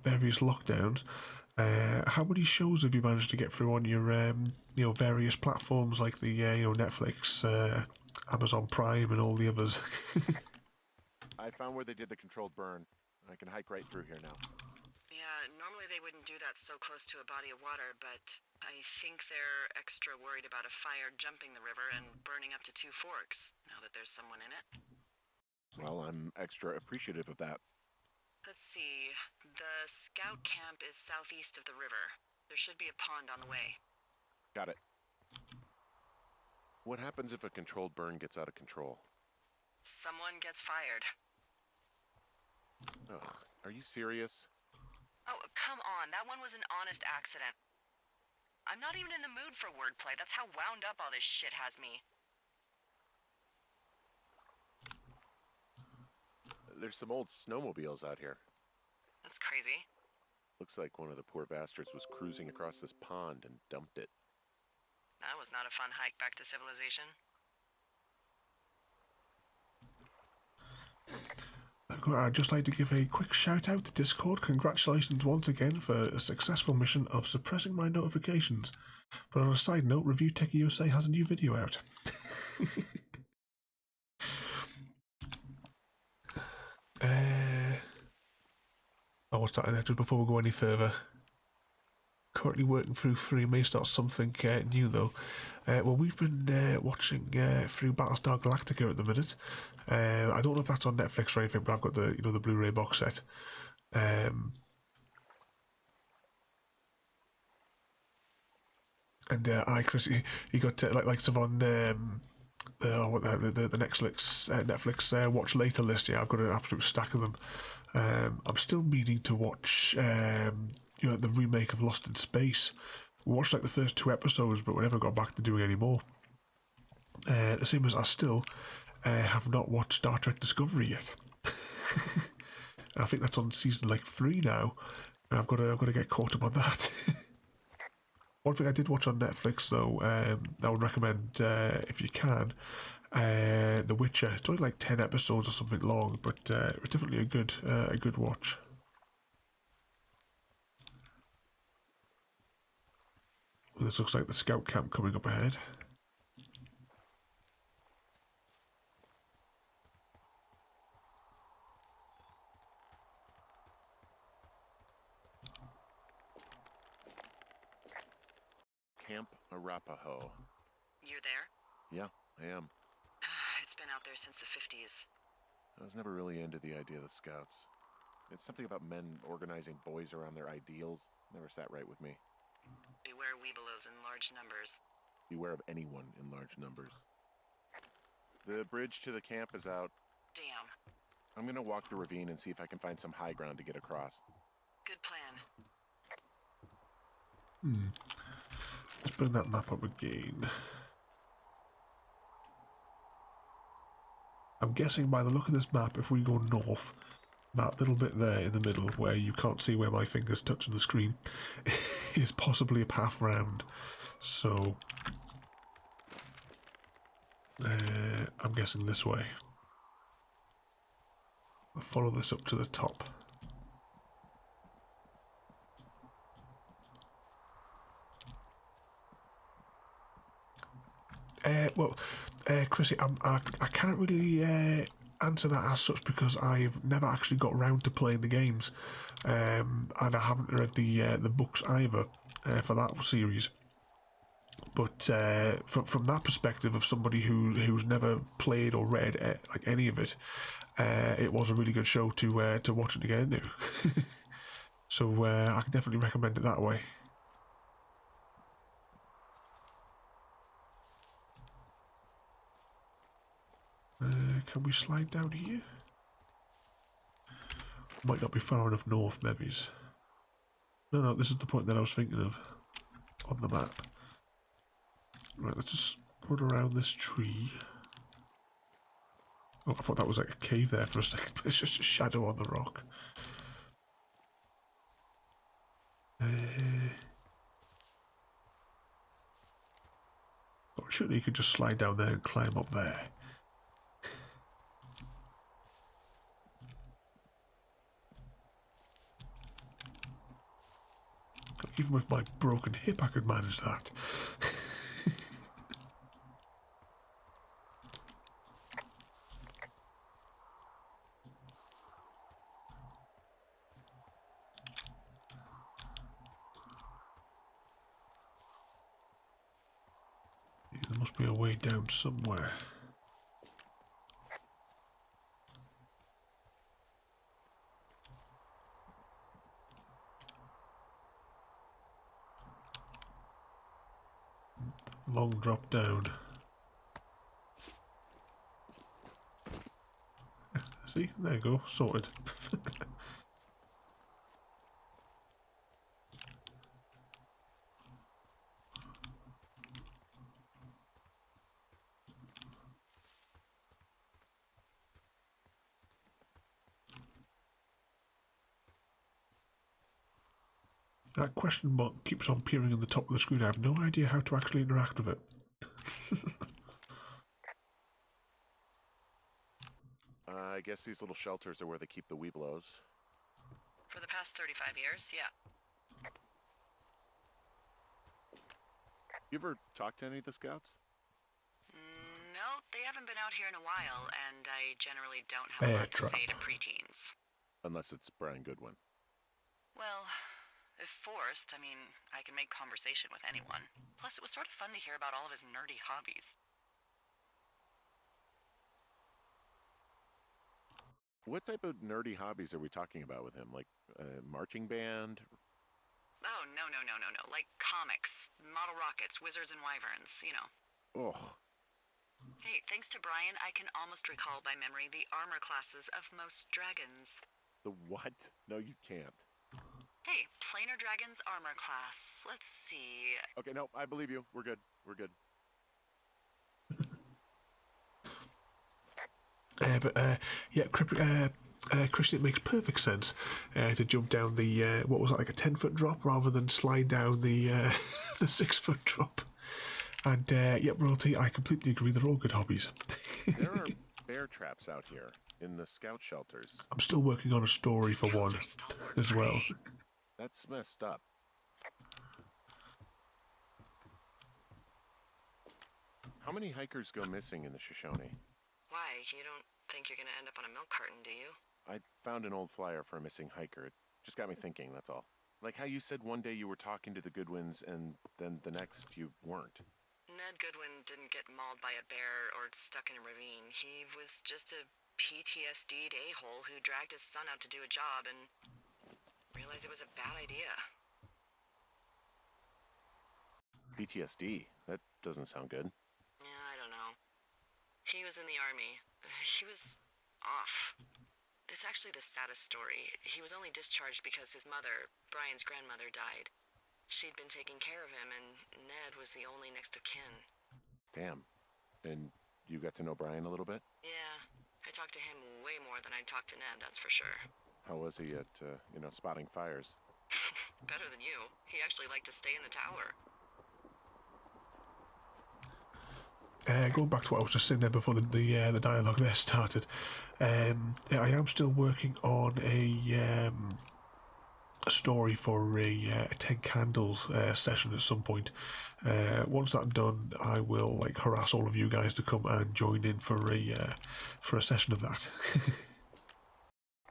various lockdowns, how many shows have you managed to get through on your you know, various platforms like the you know, Netflix, Amazon Prime, and all the others? I found where they did the controlled burn. I can hike right through here now. Yeah, normally they wouldn't do that so close to a body of water, but I think they're extra worried about a fire jumping the river and burning up to 2 forks, now that there's someone in it. Well, I'm extra appreciative of that. Let's see. The scout camp is southeast of the river. There should be a pond on the way. Got it. What happens if a controlled burn gets out of control? Someone gets fired. Ugh, are you serious? Oh, come on. That one was an honest accident. I'm not even in the mood for wordplay. That's how wound up all this shit has me. There's some old snowmobiles out here. That's crazy. Looks like one of the poor bastards was cruising across this pond and dumped it. That was not a fun hike back to civilization. I'd just like to give a quick shout out to Discord. Congratulations once again for a successful mission of suppressing my notifications. But on a side note, Review Tech USA has a new video out. Oh, what's that? Just before we go any further, currently working through 3, may start something new though. Well, we've been watching through Battlestar Galactica at the minute. I don't know if that's on Netflix or anything, but I've got the, you know, the Blu-ray box set. And Chris, you got like some on the Netflix watch later list. Yeah, I've got an absolute stack of them. I'm still meaning to watch you know, the remake of Lost in Space. We watched like the first 2 episodes, but we never got back to doing any more. The same as I still have not watched Star Trek Discovery yet. I think that's on season like 3 now, and I've got to get caught up on that. One thing I did watch on Netflix though, I would recommend if you can, The Witcher. It's only like 10 episodes or something long, but it was definitely a good watch. This looks like the scout camp coming up ahead. Camp Arapaho. You're there? Yeah, I am. It's been out there since the 50s. I was never really into the idea of the scouts. It's something about men organizing boys around their ideals. Never sat right with me. Beware weebelows in large numbers. Beware of anyone in large numbers. The bridge to the camp is out. Damn. I'm gonna walk the ravine and see if I can find some high ground to get across. Good plan. Let's bring that map up again. I'm guessing by the look of this map, if we go north, that little bit there in the middle where you can't see where my finger's touching the screen is possibly a path round. So I'm guessing this way. I'll follow this up to the top. Chrissy, I can't really answer that as such because I've never actually got round to playing the games, and I haven't read the books either for that series. But from that perspective of somebody who's never played or read like any of it, it was a really good show to watch it again into. So I can definitely recommend it that way. Can we slide down here? Might not be far enough north, maybe. No, this is the point that I was thinking of on the map. Right, let's just run around this tree. Oh, I thought that was like a cave there for a second, but it's just a shadow on the rock. Surely you could just slide down there and climb up there. Even with my broken hip, I could manage that. There must be a way down somewhere. Long drop down. See, there you go, sorted. That question mark keeps on appearing in the top of the screen. I have no idea how to actually interact with it. I guess these little shelters are where they keep the weebelows. For the past 35 years, yeah. You ever talked to any of the scouts? No, they haven't been out here in a while, and I generally don't have a lot to say to preteens. Unless it's Brian Goodwin. Well, if forced, I mean, I can make conversation with anyone. Plus, it was sort of fun to hear about all of his nerdy hobbies. What type of nerdy hobbies are we talking about with him? Like marching band? Oh, no. Like comics, model rockets, wizards and wyverns, you know. Oh. Hey, thanks to Brian, I can almost recall by memory the armor classes of most dragons. The what? No, you can't. Hey, planar dragon's armor class. Let's see. Okay, no, I believe you. We're good. Christian, it makes perfect sense to jump down the what was that, like a 10-foot drop rather than slide down the the 6-foot drop. And, yeah, royalty, I completely agree, they're all good hobbies. There are bear traps out here in the scout shelters. I'm still working on a story for one as well. That's messed up. How many hikers go missing in the Shoshone? Why? You don't think you're gonna end up on a milk carton, do you? I found an old flyer for a missing hiker. It just got me thinking, that's all. Like how you said one day you were talking to the Goodwins and then the next you weren't. Ned Goodwin didn't get mauled by a bear or stuck in a ravine. He was just a PTSD'd a-hole who dragged his son out to do a job and realized it was a bad idea. PTSD? That doesn't sound good. Yeah, I don't know. He was in the army. He was off. It's actually the saddest story. He was only discharged because his mother, Brian's grandmother, died. She'd been taking care of him, and Ned was the only next of kin. Damn. And you got to know Brian a little bit? Yeah, I talked to him way more than I talked to Ned, that's for sure. How was he at, spotting fires? Better than you. He actually liked to stay in the tower. Going back to what I was just saying there before the dialogue there started, I am still working on a story for a 10 candles session at some point. Once that's done, I will harass all of you guys to come and join in for a session of that.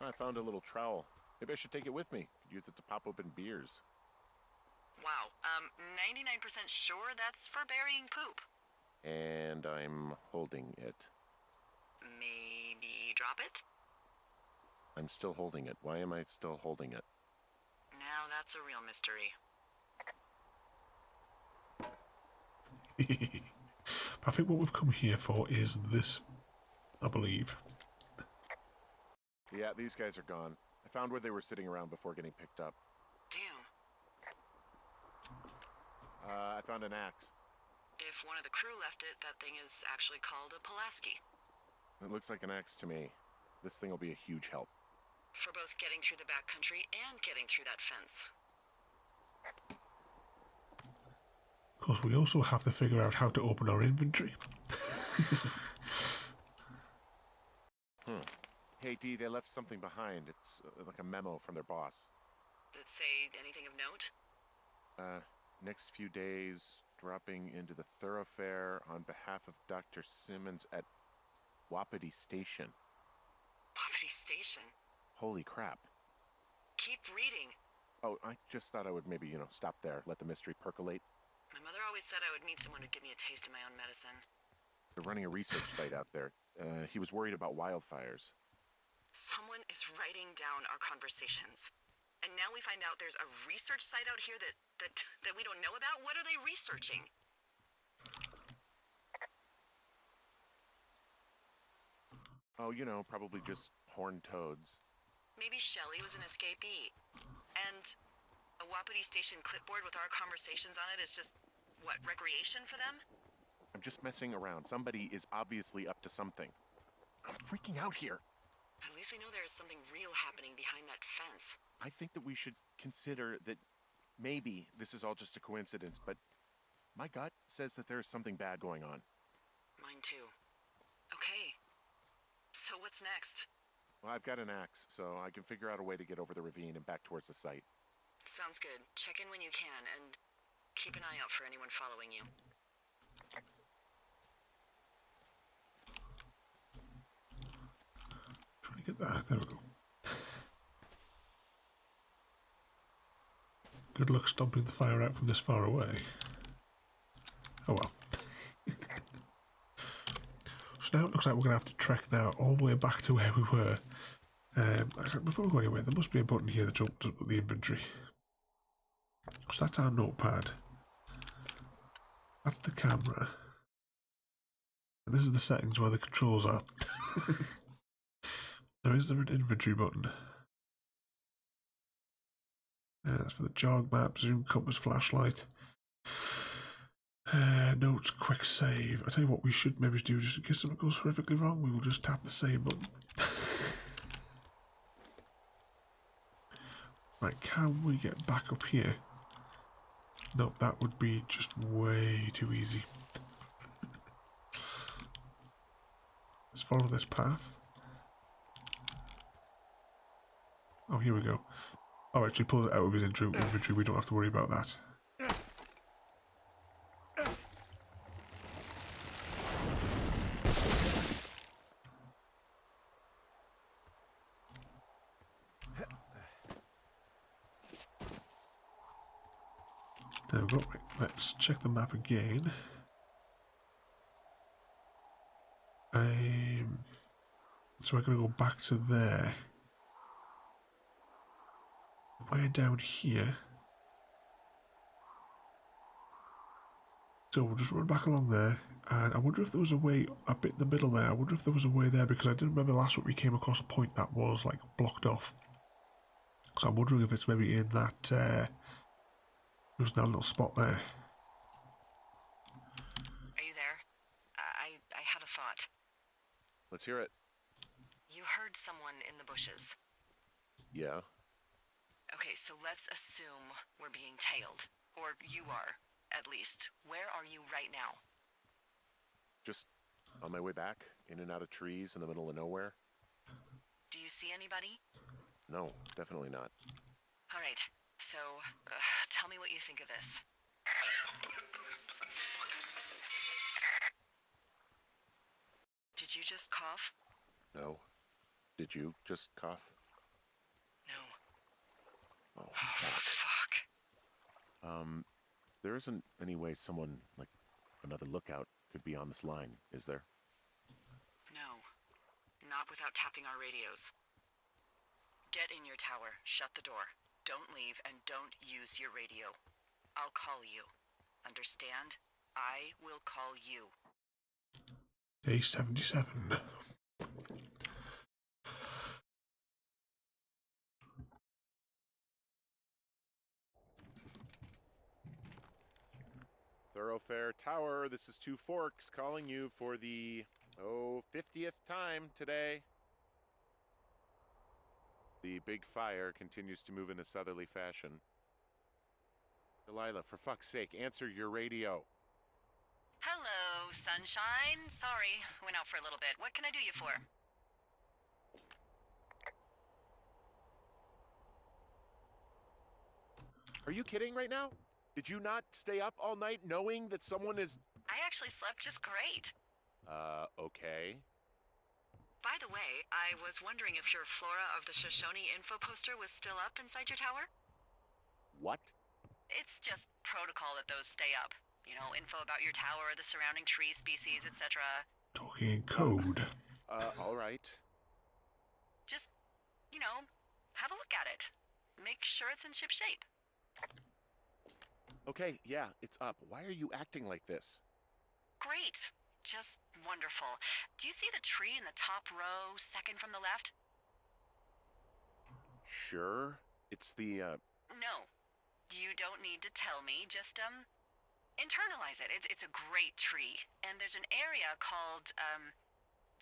I found a little trowel. Maybe I should take it with me. Could use it to pop open beers. Wow, 99% sure that's for burying poop. And I'm holding it. Maybe drop it? I'm still holding it. Why am I still holding it? Now that's a real mystery. I think what we've come here for is this, I believe. Yeah, these guys are gone. I found where they were sitting around before getting picked up. Damn. I found an axe. If one of the crew left it, that thing is actually called a Pulaski. It looks like an axe to me. This thing will be a huge help. For both getting through the backcountry and getting through that fence. Of course, we also have to figure out how to open our inventory. Hey, Dee, they left something behind. It's like a memo from their boss. Did it say anything of note? Next few days, dropping into the thoroughfare on behalf of Dr. Simmons at Wapiti Station. Wapiti Station? Holy crap. Keep reading. Oh, I just thought I would maybe, stop there, let the mystery percolate. My mother always said I would need someone who'd give me a taste of my own medicine. They're running a research site out there. He was worried about wildfires. Someone is writing down our conversations. And now we find out there's a research site out here that we don't know about? What are they researching? Oh, probably just horned toads. Maybe Shelley was an escapee. And a Wapiti Station clipboard with our conversations on it is just, what, recreation for them? I'm just messing around. Somebody is obviously up to something. I'm freaking out here. At least we know there is something real happening behind that fence. I think that we should consider that maybe this is all just a coincidence, but my gut says that there is something bad going on. Mine too. Okay. So what's next? Well, I've got an axe, so I can figure out a way to get over the ravine and back towards the site. Sounds good. Check in when you can, and keep an eye out for anyone following you. Trying to get that. There we go. Good luck stomping the fire out from this far away. Oh well. So now it looks like we're going to have to trek now all the way back to where we were. Before we go anywhere, there must be a button here that opens up the inventory. So that's our notepad. That's the camera. And this is the settings where the controls are. Is there an inventory button? That's for the jog map, zoom, compass, flashlight. Notes, quick save. I tell you what we should maybe do, just in case something goes horrifically wrong, we will just tap the save button. Right, can we get back up here? Nope, that would be just way too easy. Let's follow this path. Oh, here we go. Alright, so he pulls it out of his inventory, we don't have to worry about that. There we go. Right, let's check the map again. So we're going to go back to there. We're down here. So we'll just run back along there. And I wonder if there was a way a bit in the middle there. I wonder if there was a way there, because I didn't remember last week we came across a point that was like blocked off. So I'm wondering if it's maybe in that there's that little spot there. Are you there? I had a thought. Let's hear it. You heard someone in the bushes. Yeah. Okay, so let's assume we're being tailed. Or you are, at least. Where are you right now? Just on my way back, in and out of trees in the middle of nowhere. Do you see anybody? No, definitely not. All right, so tell me what you think of this. Did you just cough? No. Did you just cough? No. Oh, fuck. Fuck. There isn't any way someone, like, another lookout could be on this line, is there? No. Not without tapping our radios. Get in your tower, shut the door. Don't leave, and don't use your radio. I'll call you. Understand? I will call you. Day 77. Thoroughfare Tower, this is Two Forks calling you for the, 50th time today. The big fire continues to move in a southerly fashion. Delilah, for fuck's sake, answer your radio. Hello, sunshine. Sorry, went out for a little bit. What can I do you for? Are you kidding right now? Did you not stay up all night knowing that someone is... I actually slept just great. Okay. By the way, I was wondering if your Flora of the Shoshone info poster was still up inside your tower? What? It's just protocol that those stay up. You know, info about your tower, the surrounding tree species, etc. Talking in code. All right. Just, you know, have a look at it. Make sure it's in ship shape. Okay, yeah, it's up. Why are you acting like this? Great. Just wonderful. Do you see the tree in the top row, second from the left? Sure. It's the, No. You don't need to tell me. Just, internalize it. It's a great tree. And there's an area called,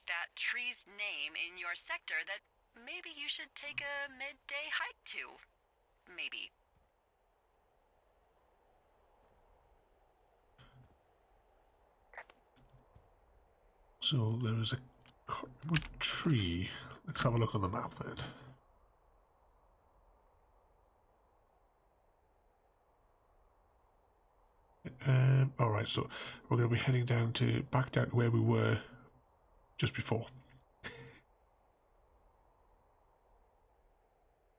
that tree's name in your sector that maybe you should take a midday hike to. Maybe. So there is a cottonwood tree. Let's have a look on the map then. Alright, so we're going to be heading back down to where we were just before.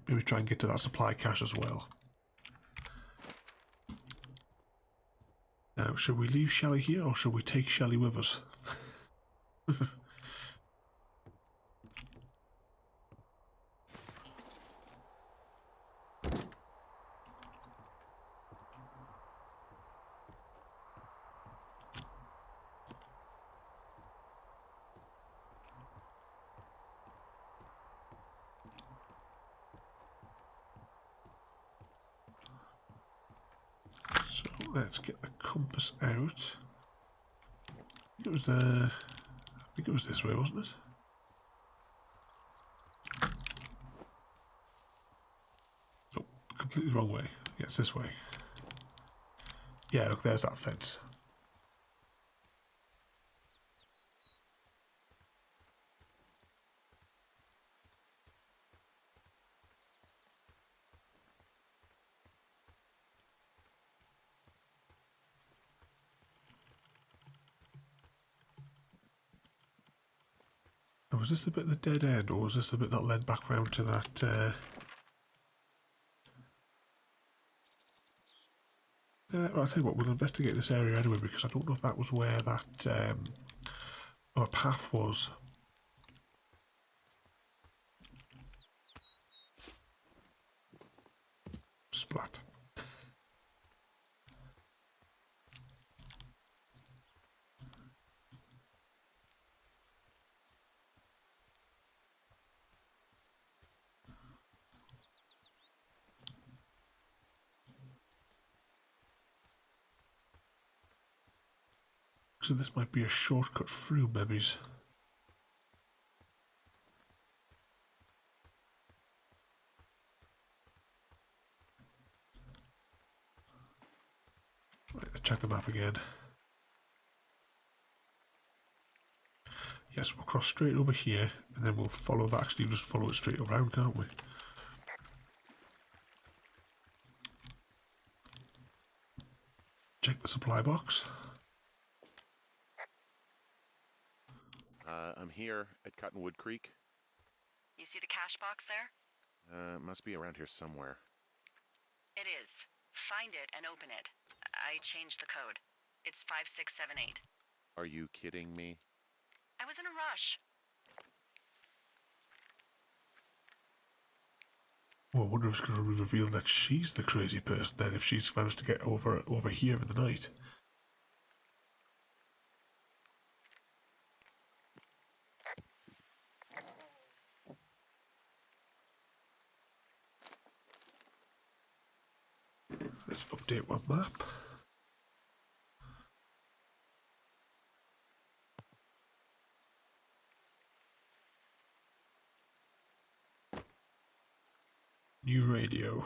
Maybe try and get to that supply cache as well. Now, should we leave Shelley here or should we take Shelley with us? So let's get the compass out. It was I think it was this way, wasn't it? Oh, completely wrong way. Yeah, it's this way. Yeah, look, there's that fence. Oh, was this the bit of the dead end, or was this the bit that led back round to that, well, I'll tell you what, we'll investigate this area anyway, because I don't know if that was where that, our path was. Splat. So this might be a shortcut through Mebbys. Right, let's check the map again. Yes, we'll cross straight over here, and then we'll follow that. Actually, just follow it straight around, can't we? Check the supply box. I'm here at Cottonwood Creek. You see the cash box there? Must be around here somewhere. It is. Find it and open it. I changed the code. It's 5678. Are you kidding me? I was in a rush. Well, I wonder if it's going to reveal that she's the crazy person then, if she's managed to get over here in the night. Let's update one map. New radio.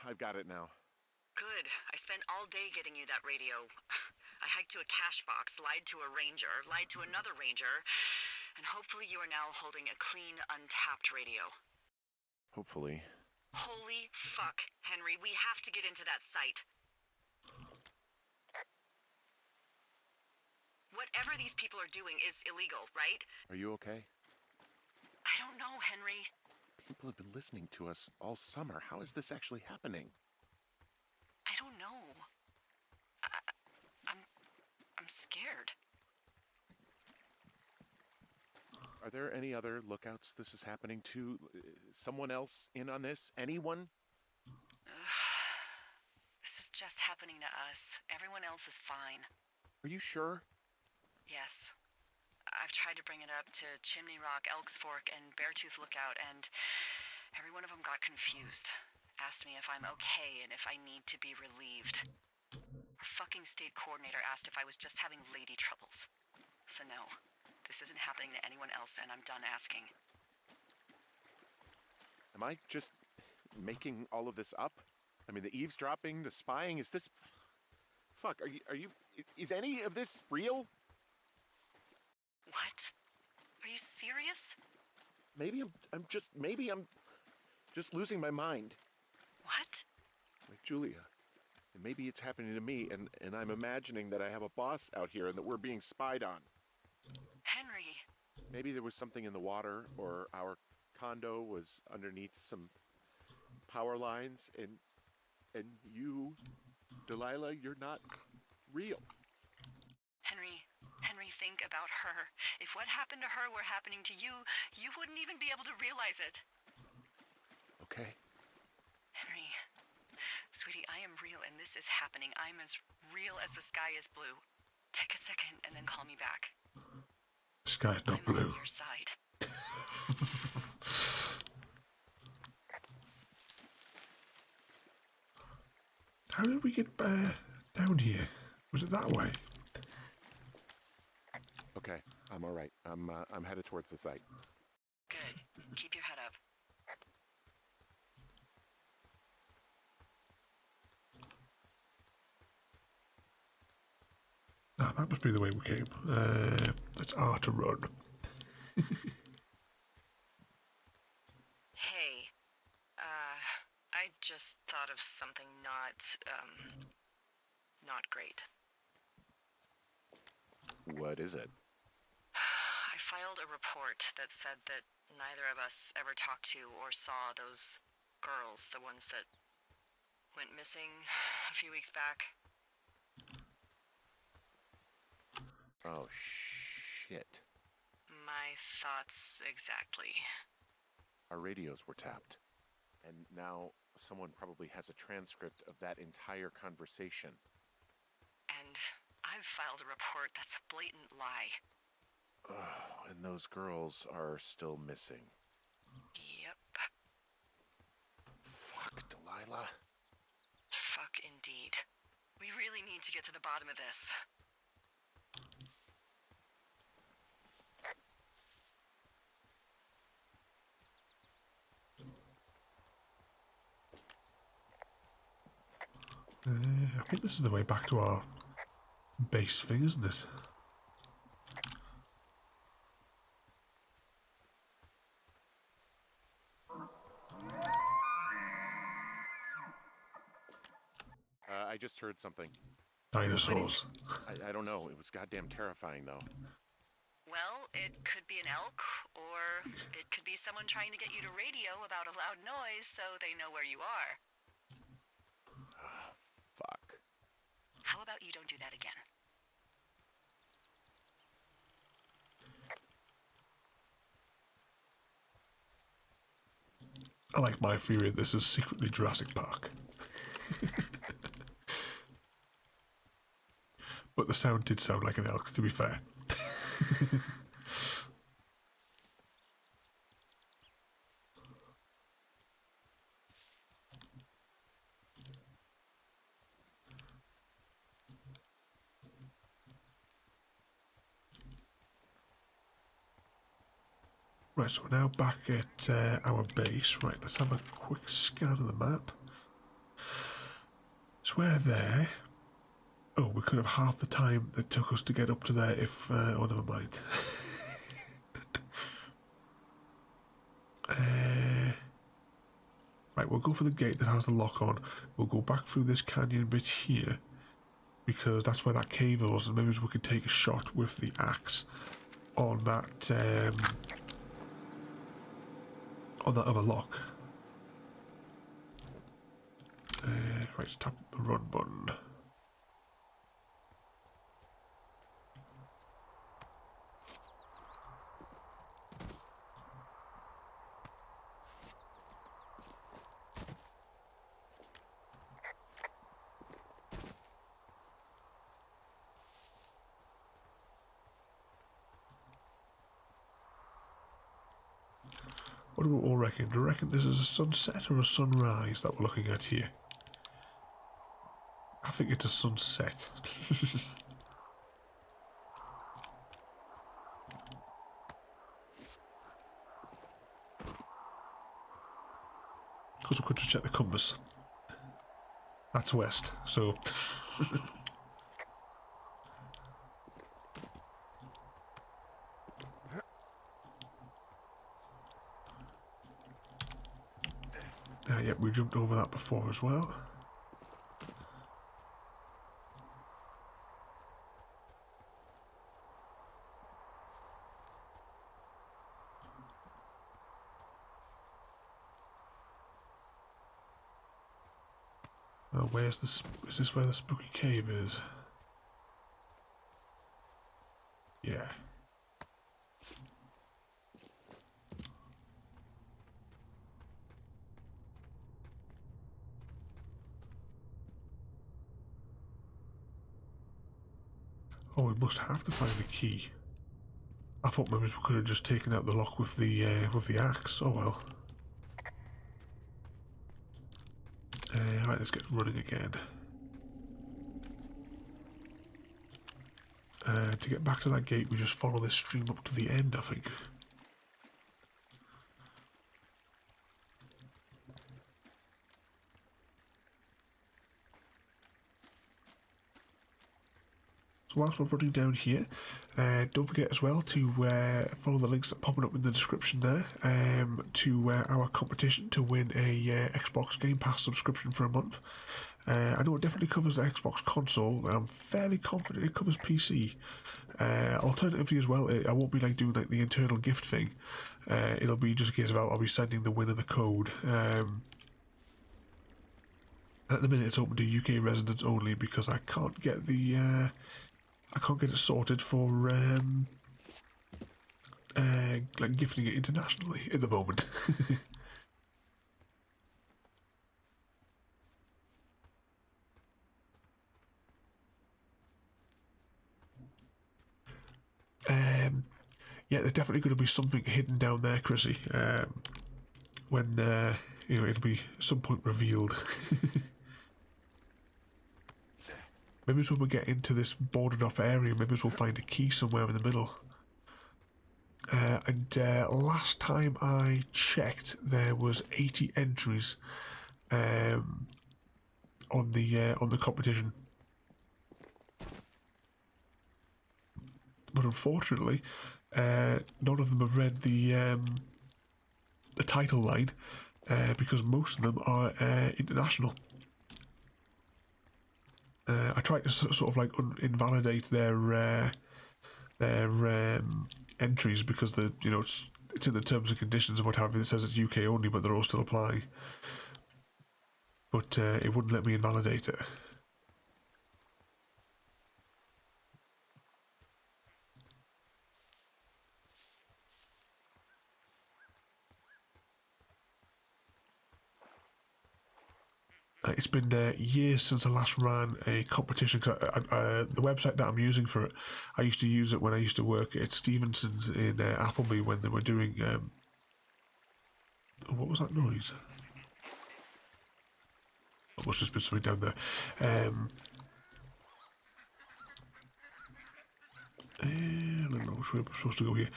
I've got it now. Good. I spent all day getting you that radio. I hiked to a cash box, lied to a ranger, lied to another ranger, and hopefully you are now holding a clean, untapped radio. Hopefully. Holy fuck, Henry. We have to get into that site. Whatever these people are doing is illegal, right? Are you okay? I don't know, Henry. People have been listening to us all summer. How is this actually happening? I don't know. I'm scared. Are there any other lookouts this is happening to? Someone else in on this? Anyone? This is just happening to us. Everyone else is fine. Are you sure? Yes. I've tried to bring it up to Chimney Rock, Elks Fork, and Beartooth Lookout, and every one of them got confused. Asked me if I'm okay and if I need to be relieved. Our fucking state coordinator asked if I was just having lady troubles. So no, this isn't happening to anyone else, and I'm done asking. Am I just making all of this up? I mean, the eavesdropping, the spying, is this... Fuck, are you... Is any of this real? What? Are you serious? Maybe I'm just losing my mind. What? Like Julia. And maybe it's happening to me, and I'm imagining that I have a boss out here and that we're being spied on. Henry. Maybe there was something in the water, or our condo was underneath some power lines, and you, Delilah, you're not real. Henry, think about her. If what happened to her were happening to you, you wouldn't even be able to realize it. Okay. Henry, sweetie, I am real and this is happening. I'm as real as the sky is blue. Take a second and then call me back. The sky's not I'm blue. on your side. How did we get down here? Was it that way? Okay, I'm all right. I'm headed towards the site. Good. Keep your head up. Ah, that must be the way we came. It's R to run. Hey, I just thought of something not great. What is it? I filed a report that said that neither of us ever talked to or saw those girls, the ones that went missing a few weeks back. Oh, shit. My thoughts exactly. Our radios were tapped. And now someone probably has a transcript of that entire conversation. And I've filed a report that's a blatant lie. Oh, and those girls are still missing. Yep. Fuck, Delilah. Fuck indeed. We really need to get to the bottom of this. I think this is the way back to our base thing, isn't it? I just heard something. Dinosaurs. I don't know. It was goddamn terrifying, though. Well, it could be an elk, or it could be someone trying to get you to radio about a loud noise so they know where you are. Fuck. How about you don't do that again? I like my theory that this is secretly Jurassic Park. But the sound did sound like an elk, to be fair. Right, so we're now back at our base. Right, let's have a quick scan of the map. So we're there. Oh, we could have half the time that took us to get up to there if... oh, never mind. Right, we'll go for the gate that has the lock on. We'll go back through this canyon bit here, because that's where that cave was, and maybe we could take a shot with the axe on that other lock. Right, tap the run button. What do we all reckon? Do you reckon this is a sunset or a sunrise that we're looking at here? I think it's a sunset. Because we could just check the compass. That's west, so... Yep, we jumped over that before as well. Where's the... is this where the spooky cave is? Yeah. Oh, we must have to find the key. I thought maybe we could have just taken out the lock with the axe. Oh well. Right, let's get running again. To get back to that gate, we just follow this stream up to the end, I think. So whilst we're running down here, don't forget as well to follow the links that are popping up in the description there to our competition to win a Xbox Game Pass subscription for a month. I know it definitely covers the Xbox console, and I'm fairly confident it covers PC. Alternatively as well, I won't be like doing like the internal gift thing. It'll be just a case of I'll be sending the winner the code. At the minute, it's open to UK residents only because I can't get the I can't get it sorted for like gifting it internationally at the moment. Yeah, there's definitely going to be something hidden down there, Chrissy. When you know, it'll be at some point revealed. Maybe as when we get into this boarded off area, maybe as we'll find a key somewhere in the middle. And last time I checked, there was 80 entries on the competition. But unfortunately, none of them have read the title line because most of them are international. I tried to sort of like invalidate their entries because it's in the terms and conditions and what have you. It says it's UK only, but they're all still applying. But it wouldn't let me invalidate it. It's been years since I last ran a competition. The website that I'm using for it, I used to use it when I used to work at Stevenson's in Appleby when they were doing. What was that noise? It must have just been something down there. I don't know which way we're supposed to go here.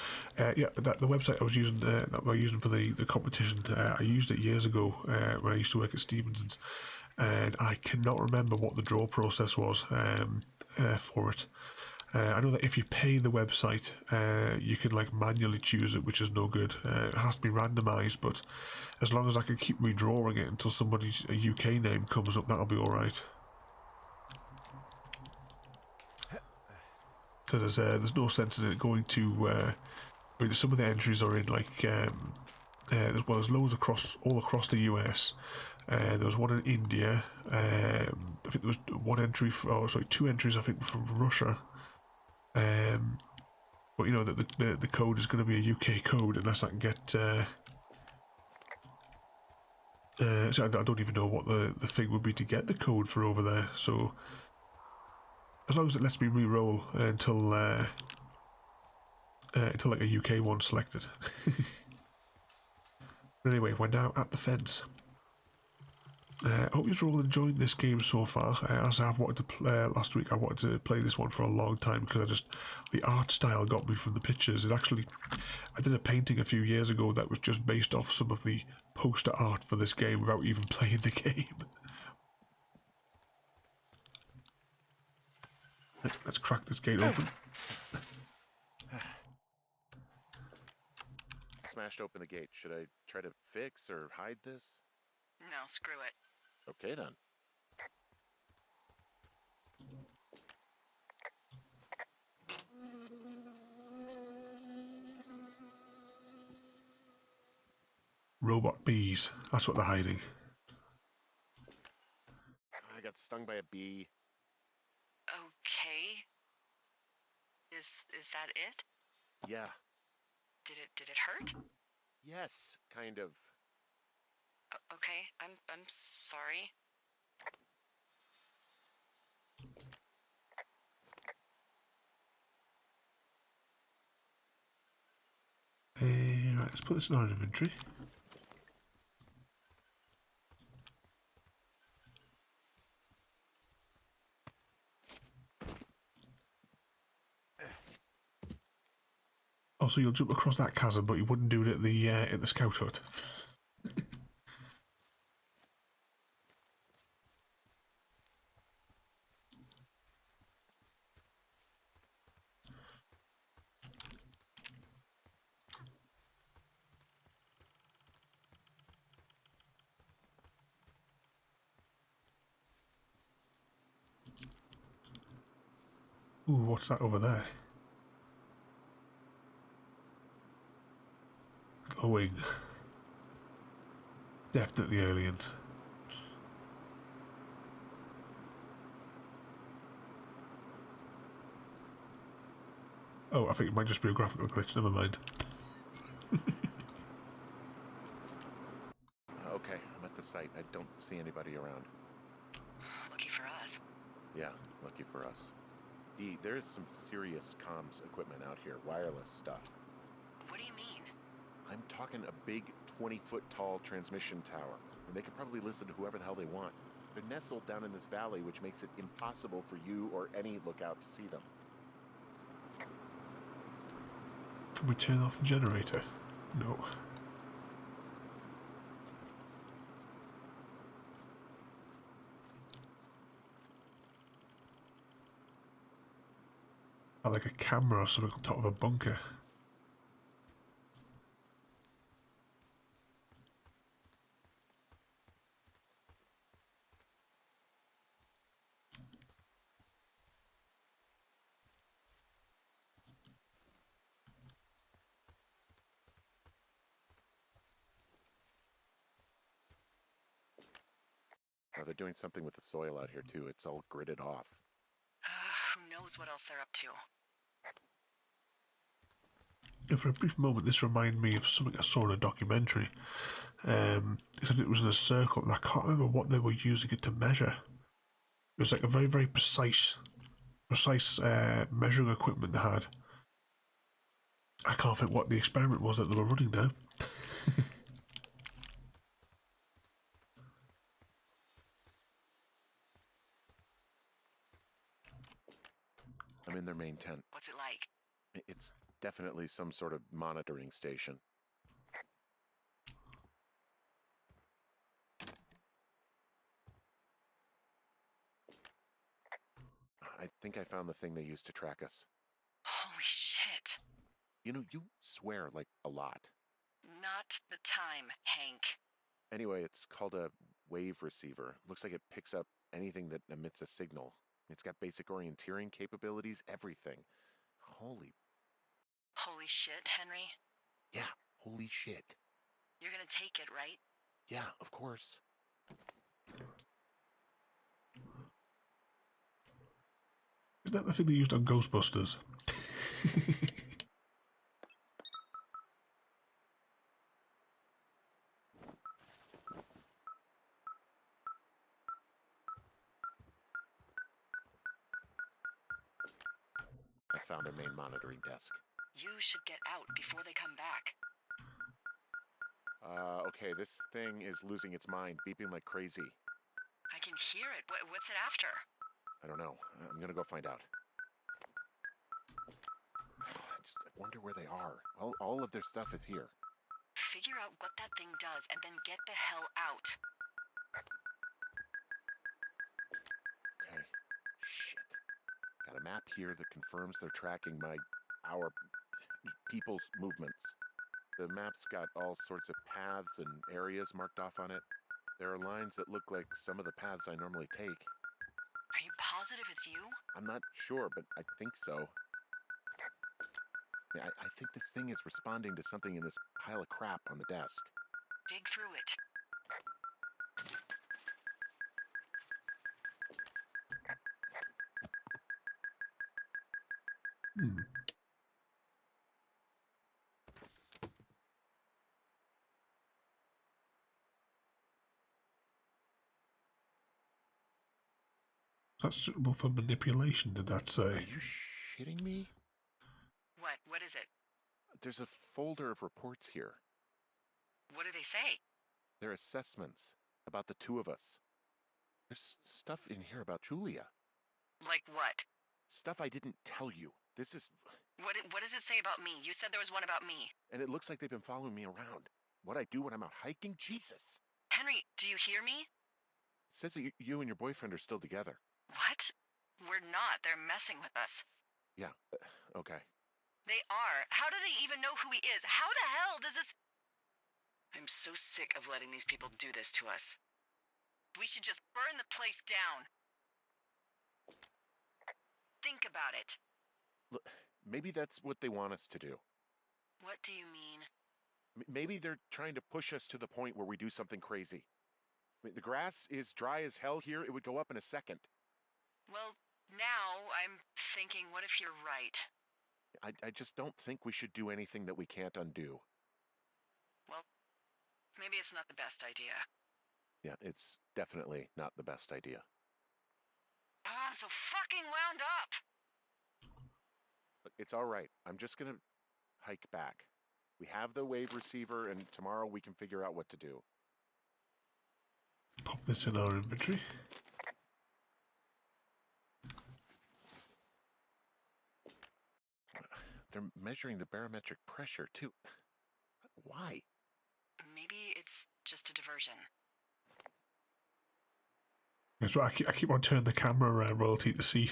Yeah, the website I was using that we're using for the competition. I used it years ago when I used to work at Stevenson's, and I cannot remember what the draw process was for it. I know that if you pay the website, you can like manually choose it, which is no good. It has to be randomised, but as long as I can keep redrawing it until somebody's UK name comes up, that'll be all right. Because there's no sense in it going to. I mean, some of the entries are in like there's loads all across the US. There was one in India. I think there was one entry, two entries. I think from Russia. But you know that the code is going to be a UK code unless I can get. So I don't even know what the thing would be to get the code for over there. So as long as it lets me re-roll until like a UK one selected. But anyway, we're now at the fence. I hope you're all enjoying this game so far. As I've wanted to play last week, I wanted to play this one for a long time because the art style got me from the pictures. I did a painting a few years ago that was just based off some of the poster art for this game without even playing the game. Let's crack this gate open. Smashed open the gate. Should I try to fix or hide this? No, screw it. Okay then. Robot bees. That's what they're hiding. I got stung by a bee. Okay. Is that it? Yeah. Did it hurt? Yes, kind of. Okay, I'm sorry. Right, let's put this in our inventory. Oh, so you'll jump across that chasm, but you wouldn't do it at the scout hut. Ooh, what's that over there? Glowing. Definitely aliens. Oh, I think it might just be a graphical glitch, never mind. Okay, I'm at the site. I don't see anybody around. Lucky for us. Yeah, lucky for us. There's some serious comms equipment out here, wireless stuff. What do you mean? I'm talking a big 20-foot tall transmission tower, and they could probably listen to whoever the hell they want. They're nestled down in this valley, which makes it impossible for you or any lookout to see them. Can we turn off the generator? No. I like a camera or something on top of a bunker. Now, they're doing something with the soil out here, too. It's all gridded off. Who knows what else they're up to? For a brief moment, this reminded me of something I saw in a documentary. It said it was in a circle, and I can't remember what they were using it to measure. It was like a very, very precise measuring equipment they had. I can't think what the experiment was that they were running now. I'm in their main tent. What's it like? It's definitely some sort of monitoring station. I think I found the thing they used to track us. Holy shit. You know, you swear like a lot. Not the time, Hank. Anyway, it's called a wave receiver. Looks like it picks up anything that emits a signal. It's got basic orienteering capabilities, everything. Holy shit, Henry. Yeah, holy shit. You're gonna take it, right? Yeah, of course. Is that the thing they used on Ghostbusters? I found their main monitoring desk. You should get out before they come back. Okay, this thing is losing its mind, beeping like crazy. I can hear it. What's it after? I don't know. I'm gonna go find out. I wonder where they are. All of their stuff is here. Figure out what that thing does and then get the hell out. Okay. Shit. Got a map here that confirms they're tracking our people's movements. The map's got all sorts of paths and areas marked off on it. There are lines that look like some of the paths I normally take. Are you positive it's you? I'm not sure, but I think so. I think this thing is responding to something in this pile of crap on the desk. Dig through it. That's suitable for manipulation, did that say? Are you shitting me? What is it? There's a folder of reports here. What do they say? They're assessments about the two of us. There's stuff in here about Julia. Like what? Stuff I didn't tell you. This is... What does it say about me? You said there was one about me. And it looks like they've been following me around. What I do when I'm out hiking? Jesus. Henry, do you hear me? It says that you and your boyfriend are still together. What? We're not. They're messing with us. Yeah, okay. They are. How do they even know who he is? How the hell does this... I'm so sick of letting these people do this to us. We should just burn the place down. think about it. Look, maybe that's what they want us to do. What do you mean? Maybe they're trying to push us to the point where we do something crazy. I mean, the grass is dry as hell here. It would go up in a second. Well, now I'm thinking, what if you're right? I just don't think we should do anything that we can't undo. Well, maybe it's not the best idea. Yeah, it's definitely not the best idea. Oh, I'm so fucking wound up! But it's all right. I'm just gonna hike back. We have the wave receiver, and tomorrow we can figure out what to do. Pop this in our inventory. They're measuring the barometric pressure, too. Why? Maybe it's just a diversion. That's right. I keep on turning the camera around, Royalty, to see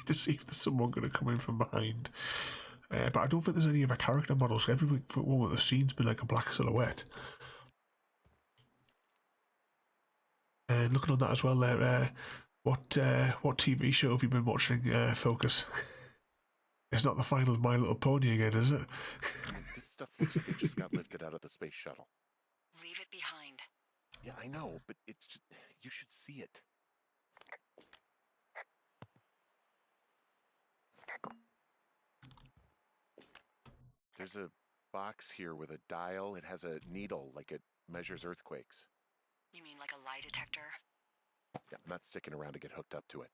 to see if there's someone going to come in from behind. But I don't think there's any of our character models. Every one of the scenes been like a black silhouette. And looking on that as well, there. What TV show have you been watching? Focus. It's not the final of My Little Pony again, is it? This stuff looks like it just got lifted out of the space shuttle. Leave it behind. Yeah, I know, but it's just... You should see it. There's a box here with a dial. It has a needle, like it measures earthquakes. You mean like a lie detector? Yeah, I'm not sticking around to get hooked up to it.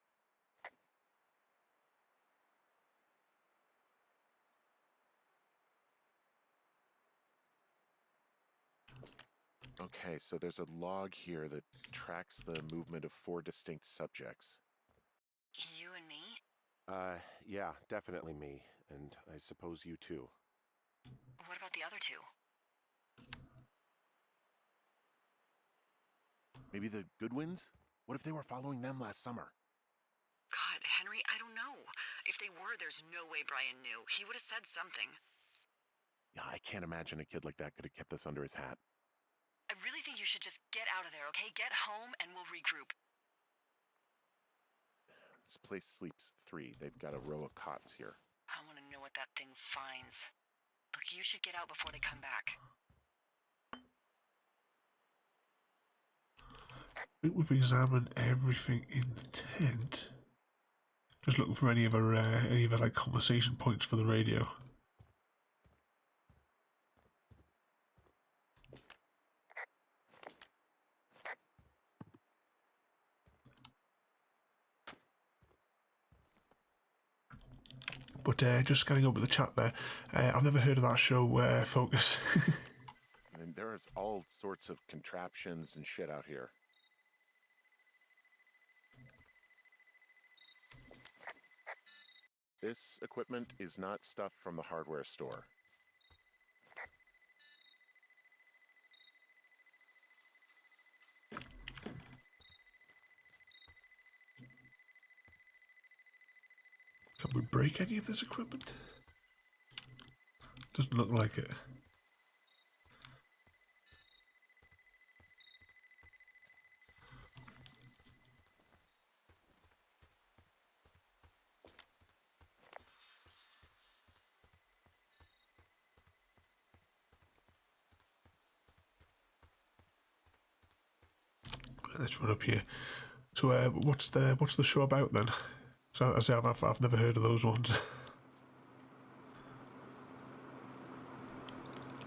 Okay, so there's a log here that tracks the movement of 4 distinct subjects. You and me? Yeah, definitely me, and I suppose you too. What about the other two? Maybe the Goodwins? What if they were following them last summer? God, Henry, I don't know. If they were, there's no way Brian knew. He would have said something. Yeah, I can't imagine a kid like that could have kept this under his hat. I really think you should just get out of there, okay? Get home and we'll regroup. This place sleeps 3. They've got a row of cots here. I want to know what that thing finds. Look, you should get out before they come back. I think we've examined everything in the tent. Just looking for any of our like conversation points for the radio. But just scanning over the chat there, I've never heard of that show, Focus. And there's all sorts of contraptions and shit out here. This equipment is not stuff from the hardware store. Can we break any of this equipment? Doesn't look like it. Let's run up here. So, what's the show about then? So, as I say, I've never heard of those ones.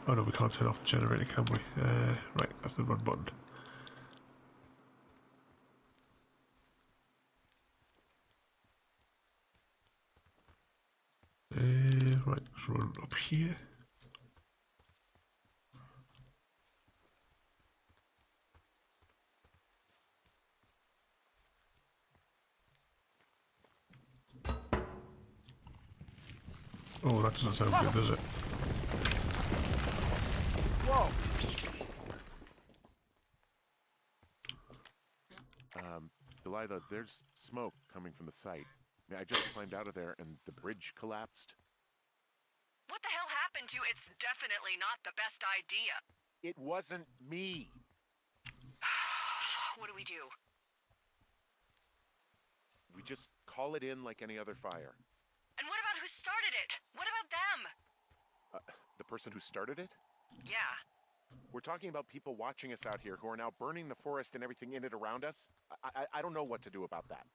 Oh no, we can't turn off the generator, can we? Right, that's the run button. Right, let's run up here. Oh, that doesn't sound good, does it? Whoa! Delilah, there's smoke coming from the site. I mean, I just climbed out of there and the bridge collapsed. What the hell happened to you? It's definitely not the best idea. It wasn't me. What do? We just call it in like any other fire. And what about who started it? What about them? The person who started it? Yeah. We're talking about people watching us out here who are now burning the forest and everything in it around us. I don't know what to do about that.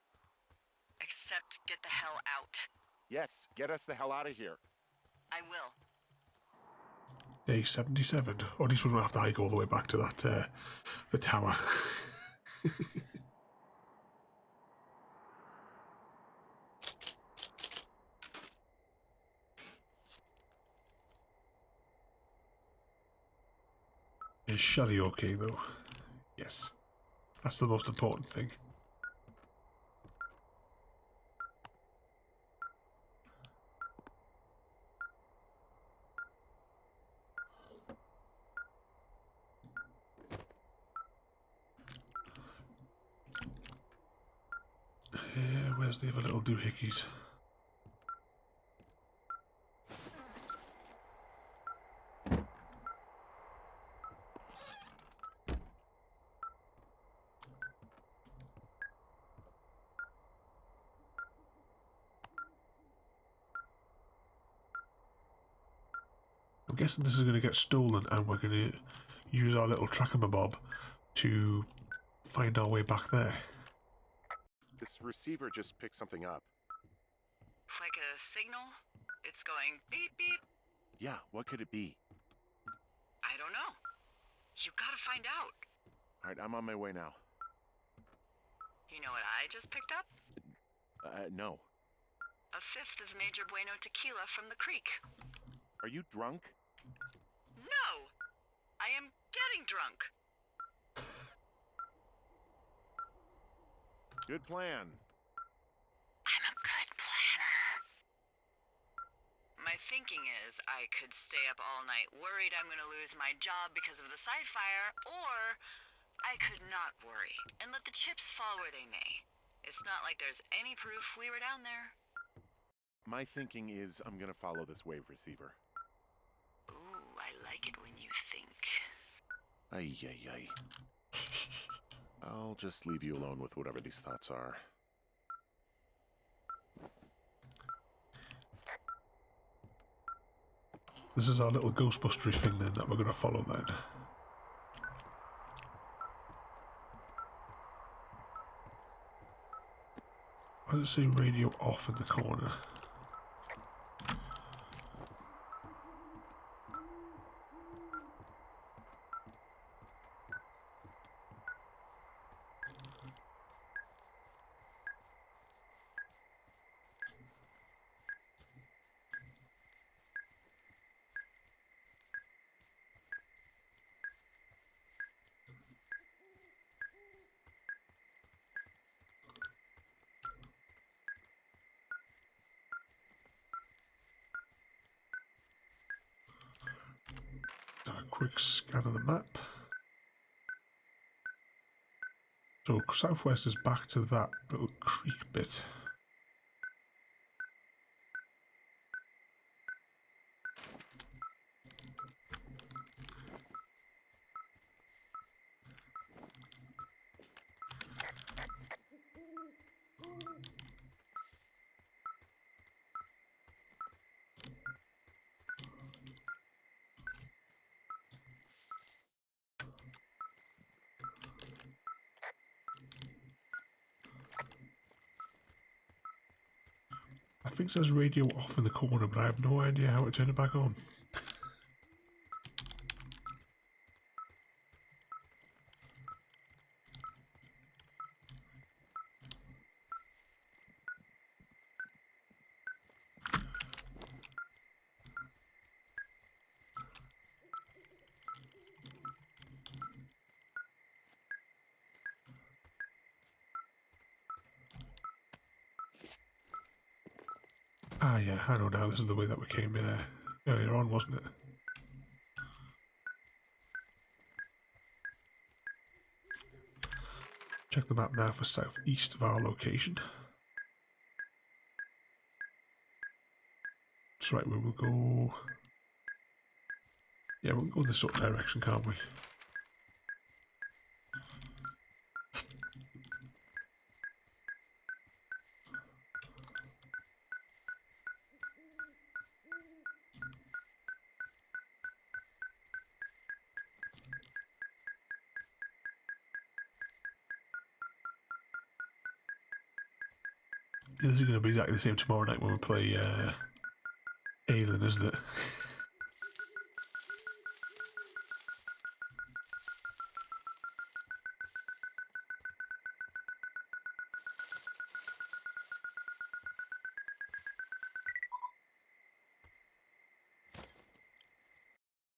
Except get the hell out. Yes, get us the hell out of here. I will. Day 77. Or at least we don't have to hike all the way back to that, the tower. Is Shelly okay though? Yes. That's the most important thing. Where's the other little doohickeys? I'm guessing this is going to get stolen and we're going to use our little tracker-mabob to find our way back there. This receiver just picked something up. Like a signal? It's going beep beep. Yeah, what could it be? I don't know. You gotta find out. Alright, I'm on my way now. You know what I just picked up? No. A fifth of Major Bueno tequila from the creek. Are you drunk? No! I am getting drunk. Good plan. I'm a good planner. My thinking is I could stay up all night worried I'm gonna lose my job because of the side fire, or I could not worry and let the chips fall where they may. It's not like there's any proof we were down there. My thinking is I'm gonna follow this wave receiver. Ooh, I like it when you think. Ay, ay, ay. I'll just leave you alone with whatever these thoughts are. This is our little ghostbustery thing then that we're going to follow then. Why does it say radio off in the corner? A quick scan of the map. So southwest is back to that little creek bit. I think it says radio off in the corner, but I have no idea how to turn it back on. Ah yeah, I know now, this is the way that we came earlier on, wasn't it? Check the map now for southeast of our location. That's right, we will go... Yeah, we'll go this sort of direction, can't we? This is going to be exactly the same tomorrow night when we play Alien, isn't it?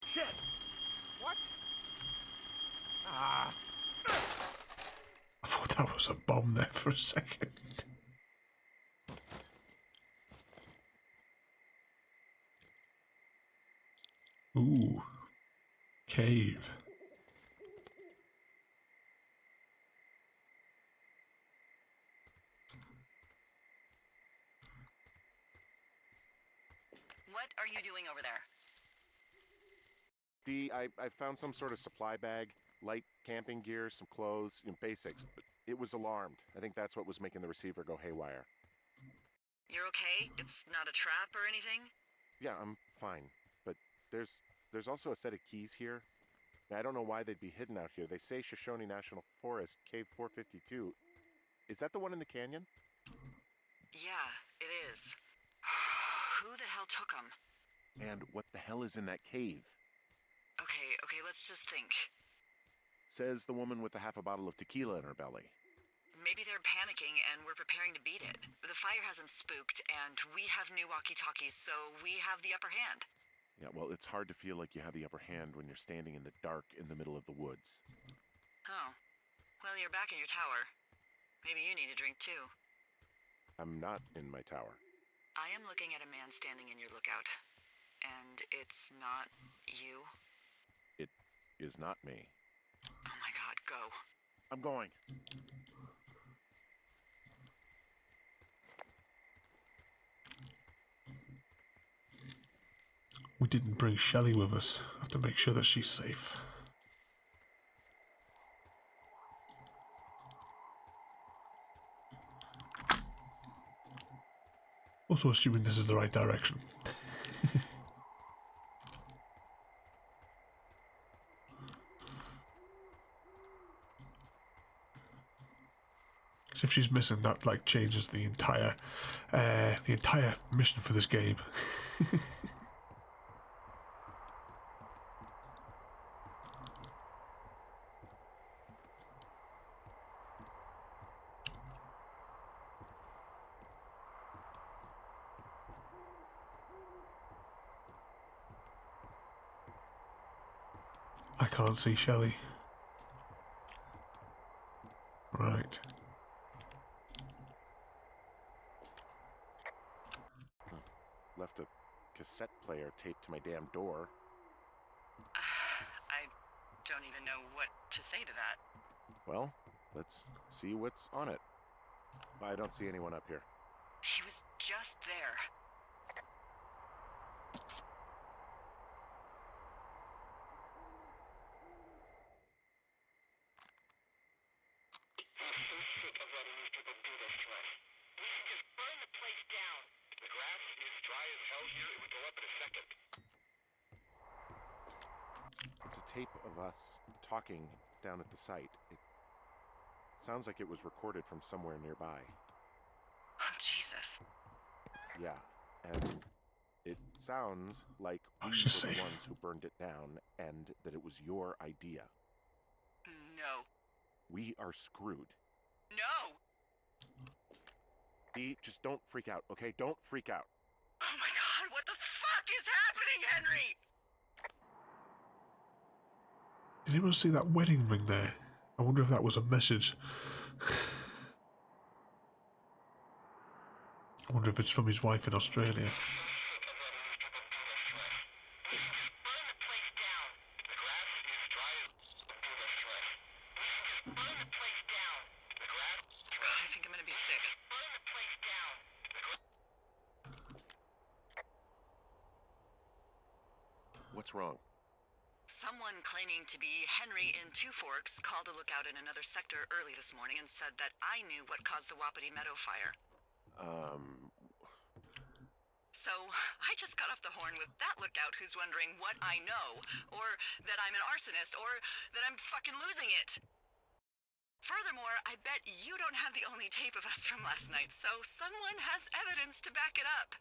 Shit! What? Ah! I thought that was a bomb there for a second. Ooh. Cave. What are you doing over there? Dee, I found some sort of supply bag, light camping gear, some clothes, basics, but it was alarmed. I think that's what was making the receiver go haywire. You're okay? It's not a trap or anything? Yeah, I'm fine, but there's also a set of keys here. I don't know why they'd be hidden out here. They say Shoshone National Forest, Cave 452. Is that the one in the canyon? Yeah, it is. Who the hell took them? And what the hell is in that cave? Okay, let's just think. Says the woman with a half a bottle of tequila in her belly. Maybe they're panicking and we're preparing to beat it. The fire has them spooked, and we have new walkie-talkies, so we have the upper hand. Yeah, well, it's hard to feel like you have the upper hand when you're standing in the dark in the middle of the woods. Oh. Well, you're back in your tower. Maybe you need a drink, too. I'm not in my tower. I am looking at a man standing in your lookout. And it's not you? It is not me. Oh my god, go. I'm going. We didn't bring Shelley with us. I have to make sure that she's safe. Also assuming this is the right direction. If she's missing, that like changes the entire mission for this game. I can't see Shelley. Right. Left a cassette player taped to my damn door. I don't even know what to say to that. Well, let's see what's on it. I don't see anyone up here. He was just there. I'm so sick of letting these people do this to us. We should just burn the place down. The grass is dry as hell here. It would go up in a second. It's a tape of us talking down at the site. It sounds like it was recorded from somewhere nearby. Oh, Jesus. Yeah, and it sounds like we were she's the safe. ones who burned it down and that it was your idea. No. We are screwed. No! Dee, just don't freak out, okay? Don't freak out. Oh my god, what the fuck is happening, Henry? Did anyone see that wedding ring there? I wonder if that was a message. I wonder if it's from his wife in Australia. I think I'm gonna be sick. What's wrong? Someone claiming to be Henry in Two Forks called a lookout in another sector early this morning and said that I knew what caused the Wapiti Meadow fire. So I just got off the horn with that lookout who's wondering what I know, or that I'm an arsonist, or that I'm fucking losing it. Furthermore, I bet you don't have the only tape of us from last night, so someone has evidence to back it up.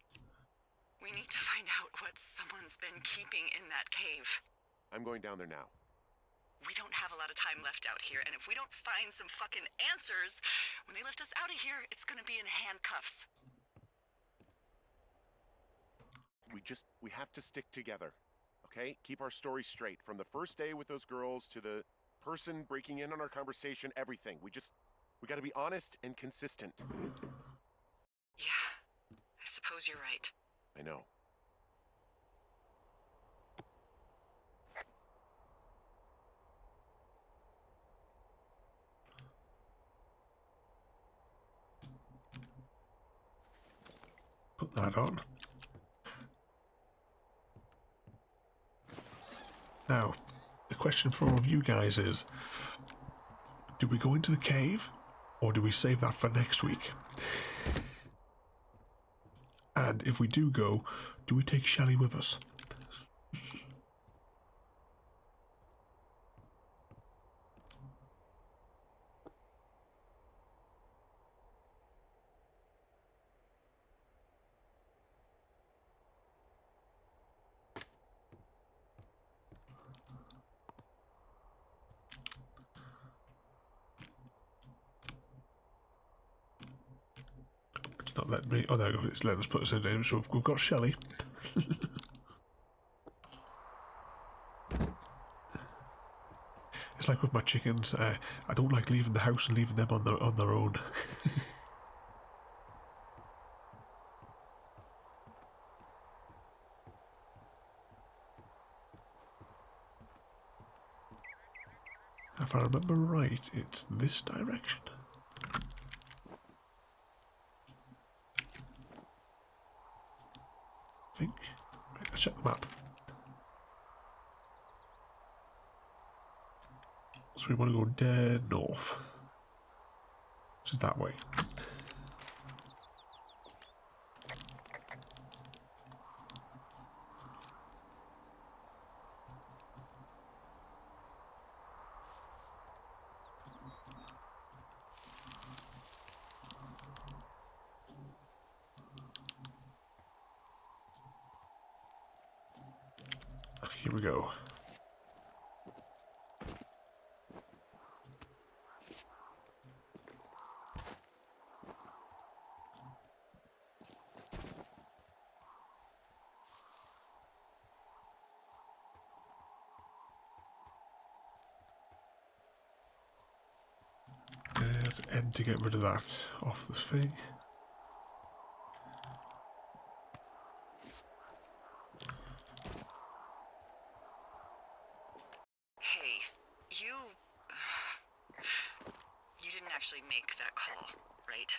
We need to find out what someone's been keeping in that cave. I'm going down there now. We don't have a lot of time left out here, and if we don't find some fucking answers, when they lift us out of here, it's gonna be in handcuffs. We have to stick together, okay? Keep our story straight. From the first day with those girls to the person breaking in on our conversation, everything. We gotta be honest and consistent. Yeah, I suppose you're right. I know. Put that on. Now, the question for all of you guys is, do we go into the cave, or do we save that for next week? And if we do go, do we take Shelley with us? It's not letting me. Oh, there we go. It's letting us put us in there. So we've got Shelley. It's like with my chickens. I don't like leaving the house and leaving them on their own. If I remember right, it's this direction. I think. Right, let's check the map. So we want to go dead north, which is that way. Here we go. And to get rid of that off the thing. Hey, you didn't actually make that call, right?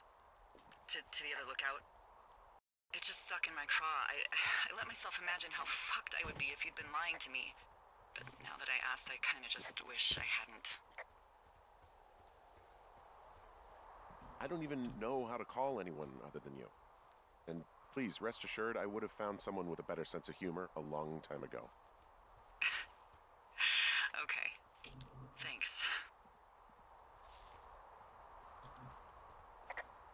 To the other lookout? It just stuck in my craw. I let myself imagine how fucked I would be if you'd been lying to me. But now that I asked, I kind of just wish I hadn't. I don't even know how to call anyone other than you. And please, rest assured, I would have found someone with a better sense of humor a long time ago. Okay. Thanks.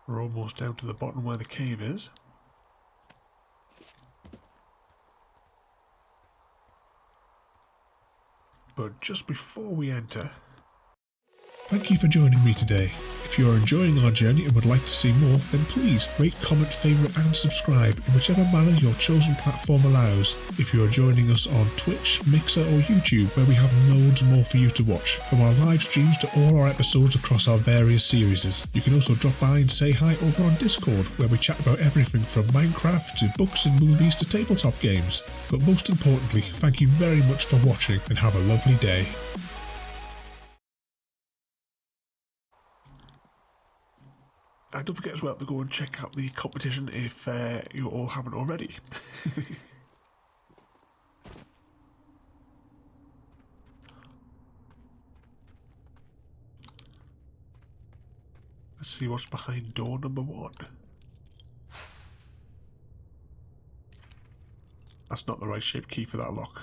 We're almost down to the bottom where the cave is. But just before we enter, thank you for joining me today. If you are enjoying our journey and would like to see more, then please rate, comment, favourite and subscribe in whichever manner your chosen platform allows. If you are joining us on Twitch, Mixer or YouTube, where we have loads more for you to watch, from our live streams to all our episodes across our various series. You can also drop by and say hi over on Discord, where we chat about everything from Minecraft to books and movies to tabletop games. But most importantly, thank you very much for watching and have a lovely day. And don't forget as well to go and check out the competition if you all haven't already. Let's see what's behind door number 1. That's not the right shaped key for that lock.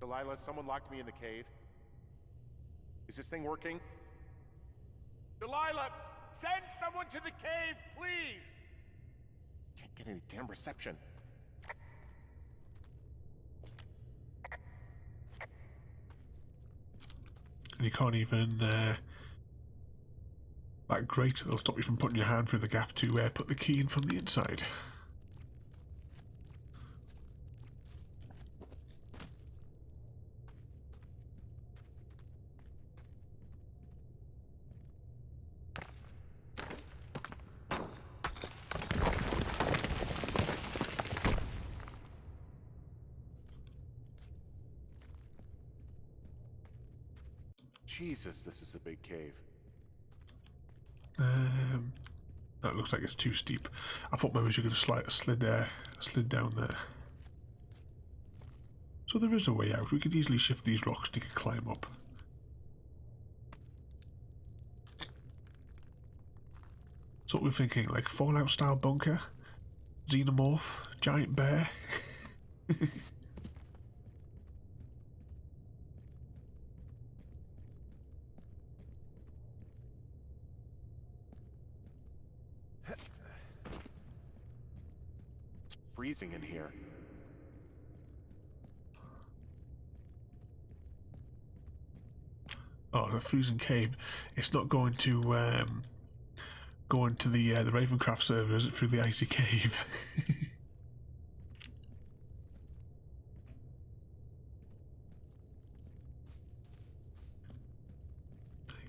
Delilah, someone locked me in the cave. Is this thing working? Delilah, send someone to the cave, please! Can't get any damn reception. And you can't even, that grate, it'll stop you from putting your hand through the gap to put the key in from the inside. Jesus, this is a big cave. That looks like it's too steep. I thought maybe you were going to slid down there. So there is a way out. We could easily shift these rocks and you could climb up. So what we're thinking, like Fallout style bunker, xenomorph, giant bear. It's freezing in here. Oh, the freezing cave. It's not going to go into the Ravencraft server, is it, through the icy cave?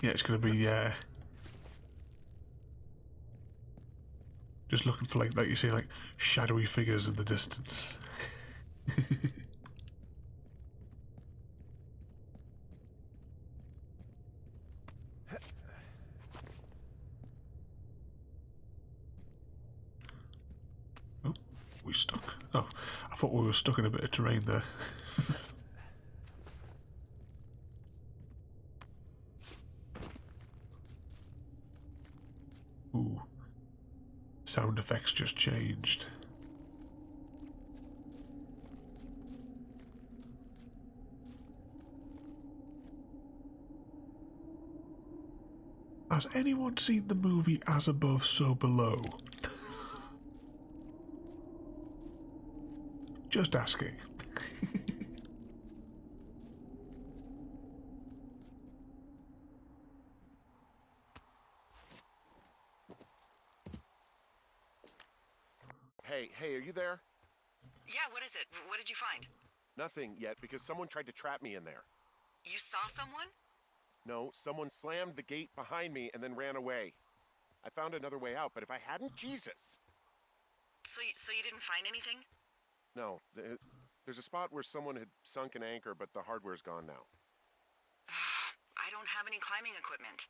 Yeah, it's going to be just looking for like you say, like shadowy figures in the distance. Oh, we stuck. Oh, I thought we were stuck in a bit of terrain there. Ooh. Sound effects just changed. Has anyone seen the movie As Above, So Below? Just asking. Hey, are you there? Yeah, what is it? What did you find? Nothing yet, because someone tried to trap me in there. You saw someone? No, someone slammed the gate behind me and then ran away. I found another way out, but if I hadn't, Jesus! So you didn't find anything? No, there's a spot where someone had sunk an anchor, but the hardware's gone now. I don't have any climbing equipment.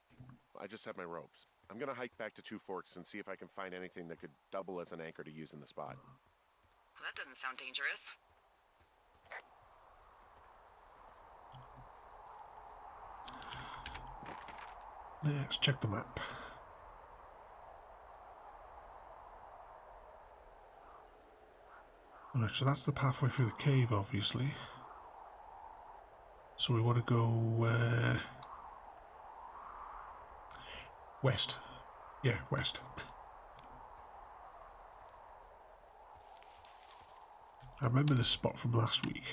I just have my ropes. I'm gonna hike back to Two Forks and see if I can find anything that could double as an anchor to use in the spot. Well, that doesn't sound dangerous. Let's check the map. Alright, so that's the pathway through the cave, obviously. So we want to go west. Yeah, west. I remember this spot from last week.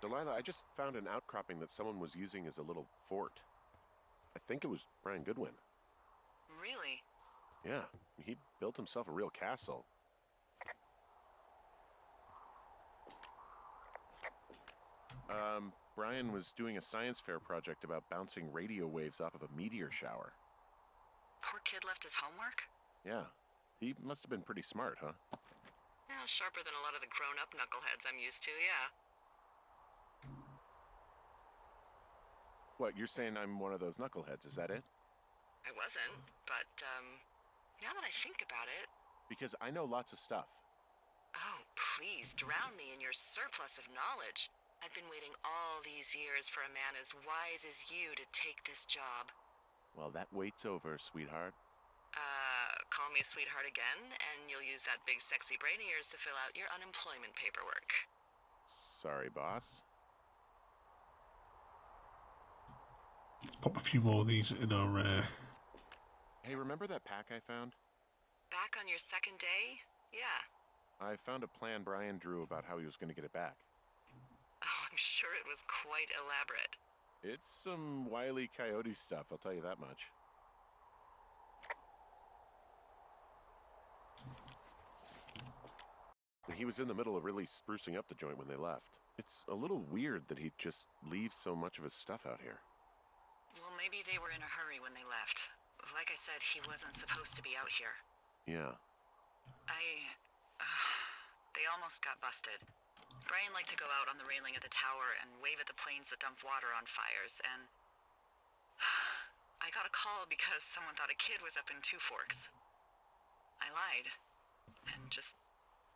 Delilah, I just found an outcropping that someone was using as a little fort. I think it was Brian Goodwin. Really? Yeah, he built himself a real castle. Brian was doing a science fair project about bouncing radio waves off of a meteor shower. Poor kid left his homework? Yeah, he must have been pretty smart, huh? Yeah, sharper than a lot of the grown-up knuckleheads I'm used to, yeah. What, you're saying I'm one of those knuckleheads, is that it? I wasn't, but, now that I think about it... Because I know lots of stuff. Oh, please, drown me in your surplus of knowledge. I've been waiting all these years for a man as wise as you to take this job. Well, that wait's over, sweetheart. Call me sweetheart again, and you'll use that big sexy brain of yours to fill out your unemployment paperwork. Sorry, boss. Pop a few more of these in our. Hey, remember that pack I found? Back on your second day? Yeah. I found a plan Brian drew about how he was going to get it back. Oh, I'm sure it was quite elaborate. It's some Wile E. Coyote stuff, I'll tell you that much. He was in the middle of really sprucing up the joint when they left. It's a little weird that he'd just leave so much of his stuff out here. Well, maybe they were in a hurry when they left. Like I said, he wasn't supposed to be out here. Yeah. They almost got busted. Brian liked to go out on the railing of the tower and wave at the planes that dumped water on fires, and I got a call because someone thought a kid was up in Two Forks. I lied, and just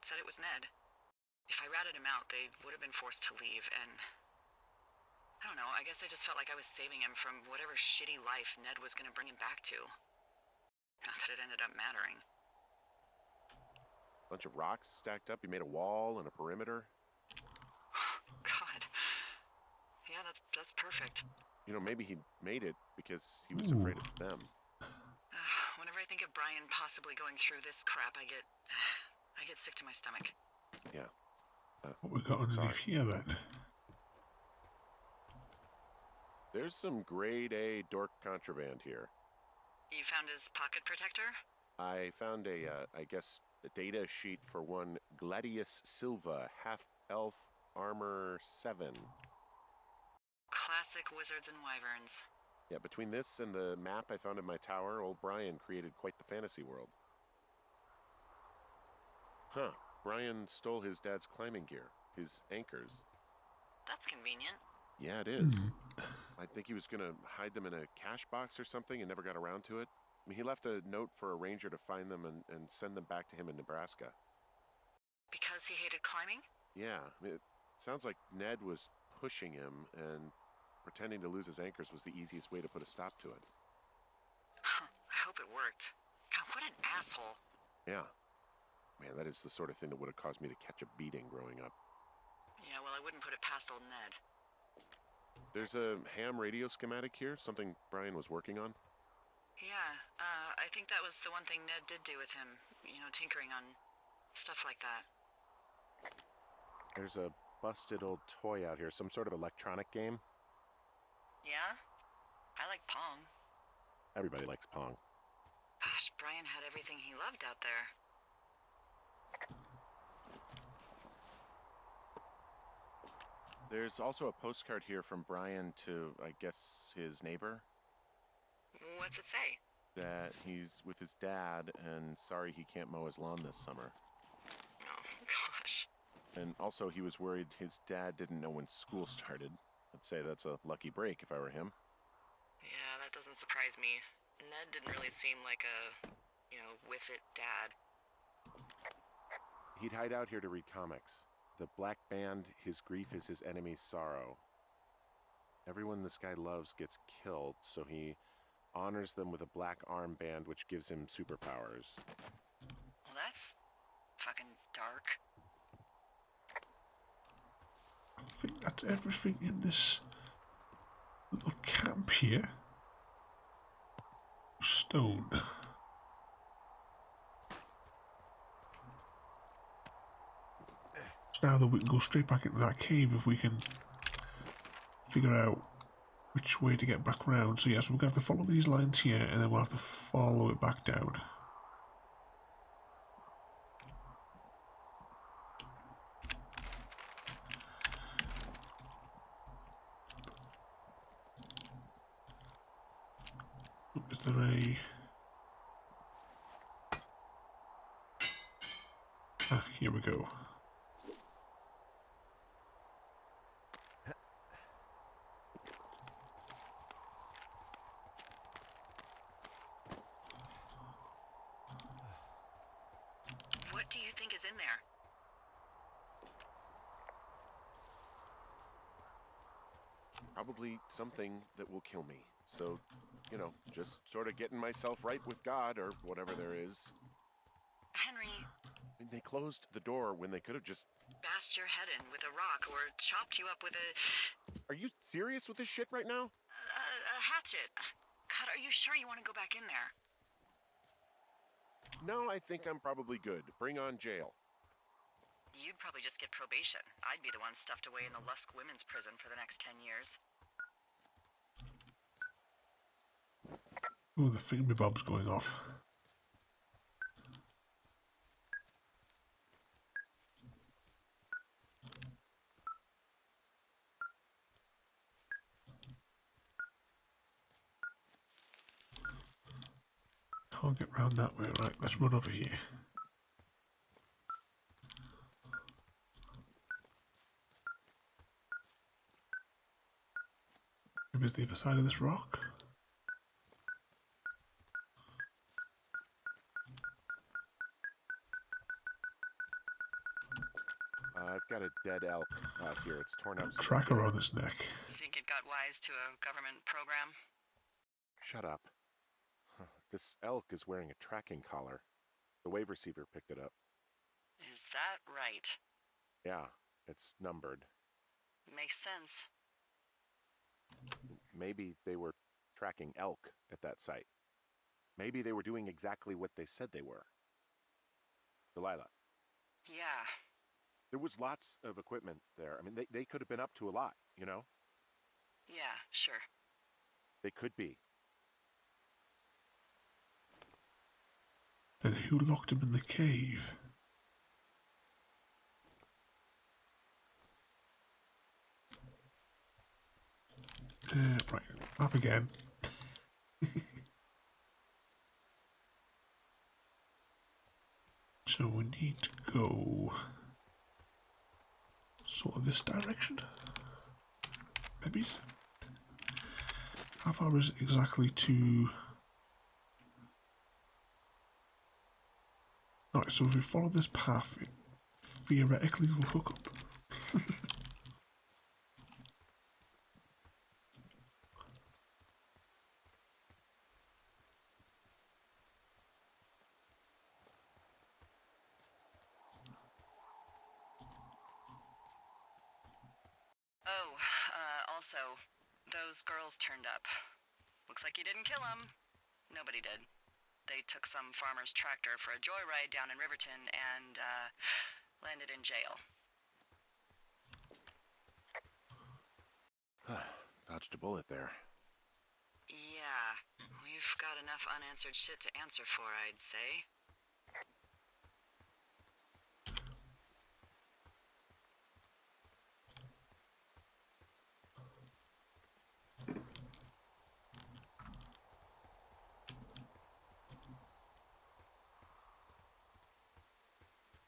said it was Ned. If I ratted him out, they would have been forced to leave, and I don't know, I guess I just felt like I was saving him from whatever shitty life Ned was gonna bring him back to. Not that it ended up mattering. Bunch of rocks stacked up. You made a wall and a perimeter. God. Yeah, that's perfect. You know, maybe he made it because he was afraid of them. Whenever I think of Brian possibly going through this crap, I get sick to my stomach. Yeah. What we got underneath here then? There's some grade A dork contraband here. You found his pocket protector? I found I guess, a data sheet for one Gladius Silva, half-elf armor 7. Classic wizards and wyverns. Yeah, between this and the map I found in my tower, old Brian created quite the fantasy world. Huh. Brian stole his dad's climbing gear, his anchors. That's convenient. Yeah, it is. I think he was going to hide them in a cash box or something and never got around to it. I mean, he left a note for a ranger to find them and send them back to him in Nebraska. Because he hated climbing? Yeah, I mean, it sounds like Ned was pushing him, and pretending to lose his anchors was the easiest way to put a stop to it. I hope it worked. God, what an asshole. Yeah. Man, that is the sort of thing that would have caused me to catch a beating growing up. Yeah, well, I wouldn't put it past old Ned. There's a ham radio schematic here, something Brian was working on. Yeah, I think that was the one thing Ned did do with him. You know, tinkering on stuff like that. There's a busted old toy out here, some sort of electronic game. Yeah? I like Pong. Everybody likes Pong. Gosh, Brian had everything he loved out there. There's also a postcard here from Brian to, I guess, his neighbor. What's it say? That he's with his dad and sorry he can't mow his lawn this summer. Oh, gosh. And also he was worried his dad didn't know when school started. I'd say that's a lucky break if I were him. Yeah, that doesn't surprise me. Ned didn't really seem like a, with it dad. He'd hide out here to read comics. The Black Band, his grief is his enemy's sorrow. Everyone this guy loves gets killed, so he honors them with a black armband which gives him superpowers. Well, that's fucking dark. I think that's everything in this little camp here. Stone. So now that we can go straight back into that cave if we can figure out which way to get back round. So yes, we're going to have to follow these lines here and then we'll have to follow it back down. Is there a... Ah, here we go. What do you think is in there? probably something that will kill me. So, you know, just sort of getting myself right with God or whatever there is. Henry, I mean, they closed the door when they could have just... bashed your head in with a rock or chopped you up with a Are you serious with this shit right now? hatchet. God, are you sure you want to go back in there? No, I think I'm probably good. Bring on jail. You'd probably just get probation. I'd be the one stuffed away in the Lusk Women's Prison for the next 10 years. Oh, the thingamabob's going off. Can't get round that way. Right, let's run over here. Maybe it's the other side of this rock. I've got a dead elk out here. It's torn up. Tracker on its neck. You think it got wise to a government program? Shut up. This elk is wearing a tracking collar. The wave receiver picked it up. Is that right? Yeah, it's numbered. Makes sense. Maybe they were tracking elk at that site. Maybe they were doing exactly what they said they were. Delilah, Yeah. there was lots of equipment there. I mean, they could have been up to a lot, you know? Yeah, sure. They could be. Then who locked him in the cave? Right, up again. So we need to go sort of this direction. Maybe. How far is it exactly to... Alright, so if we follow this path, it theoretically will hook up. Oh, also, those girls turned up. Looks like you didn't kill them. Nobody did. They took some farmer's tractor for a joyride down in Riverton and, landed in jail. Dodged a bullet there. Yeah, we've got enough unanswered shit to answer for, I'd say.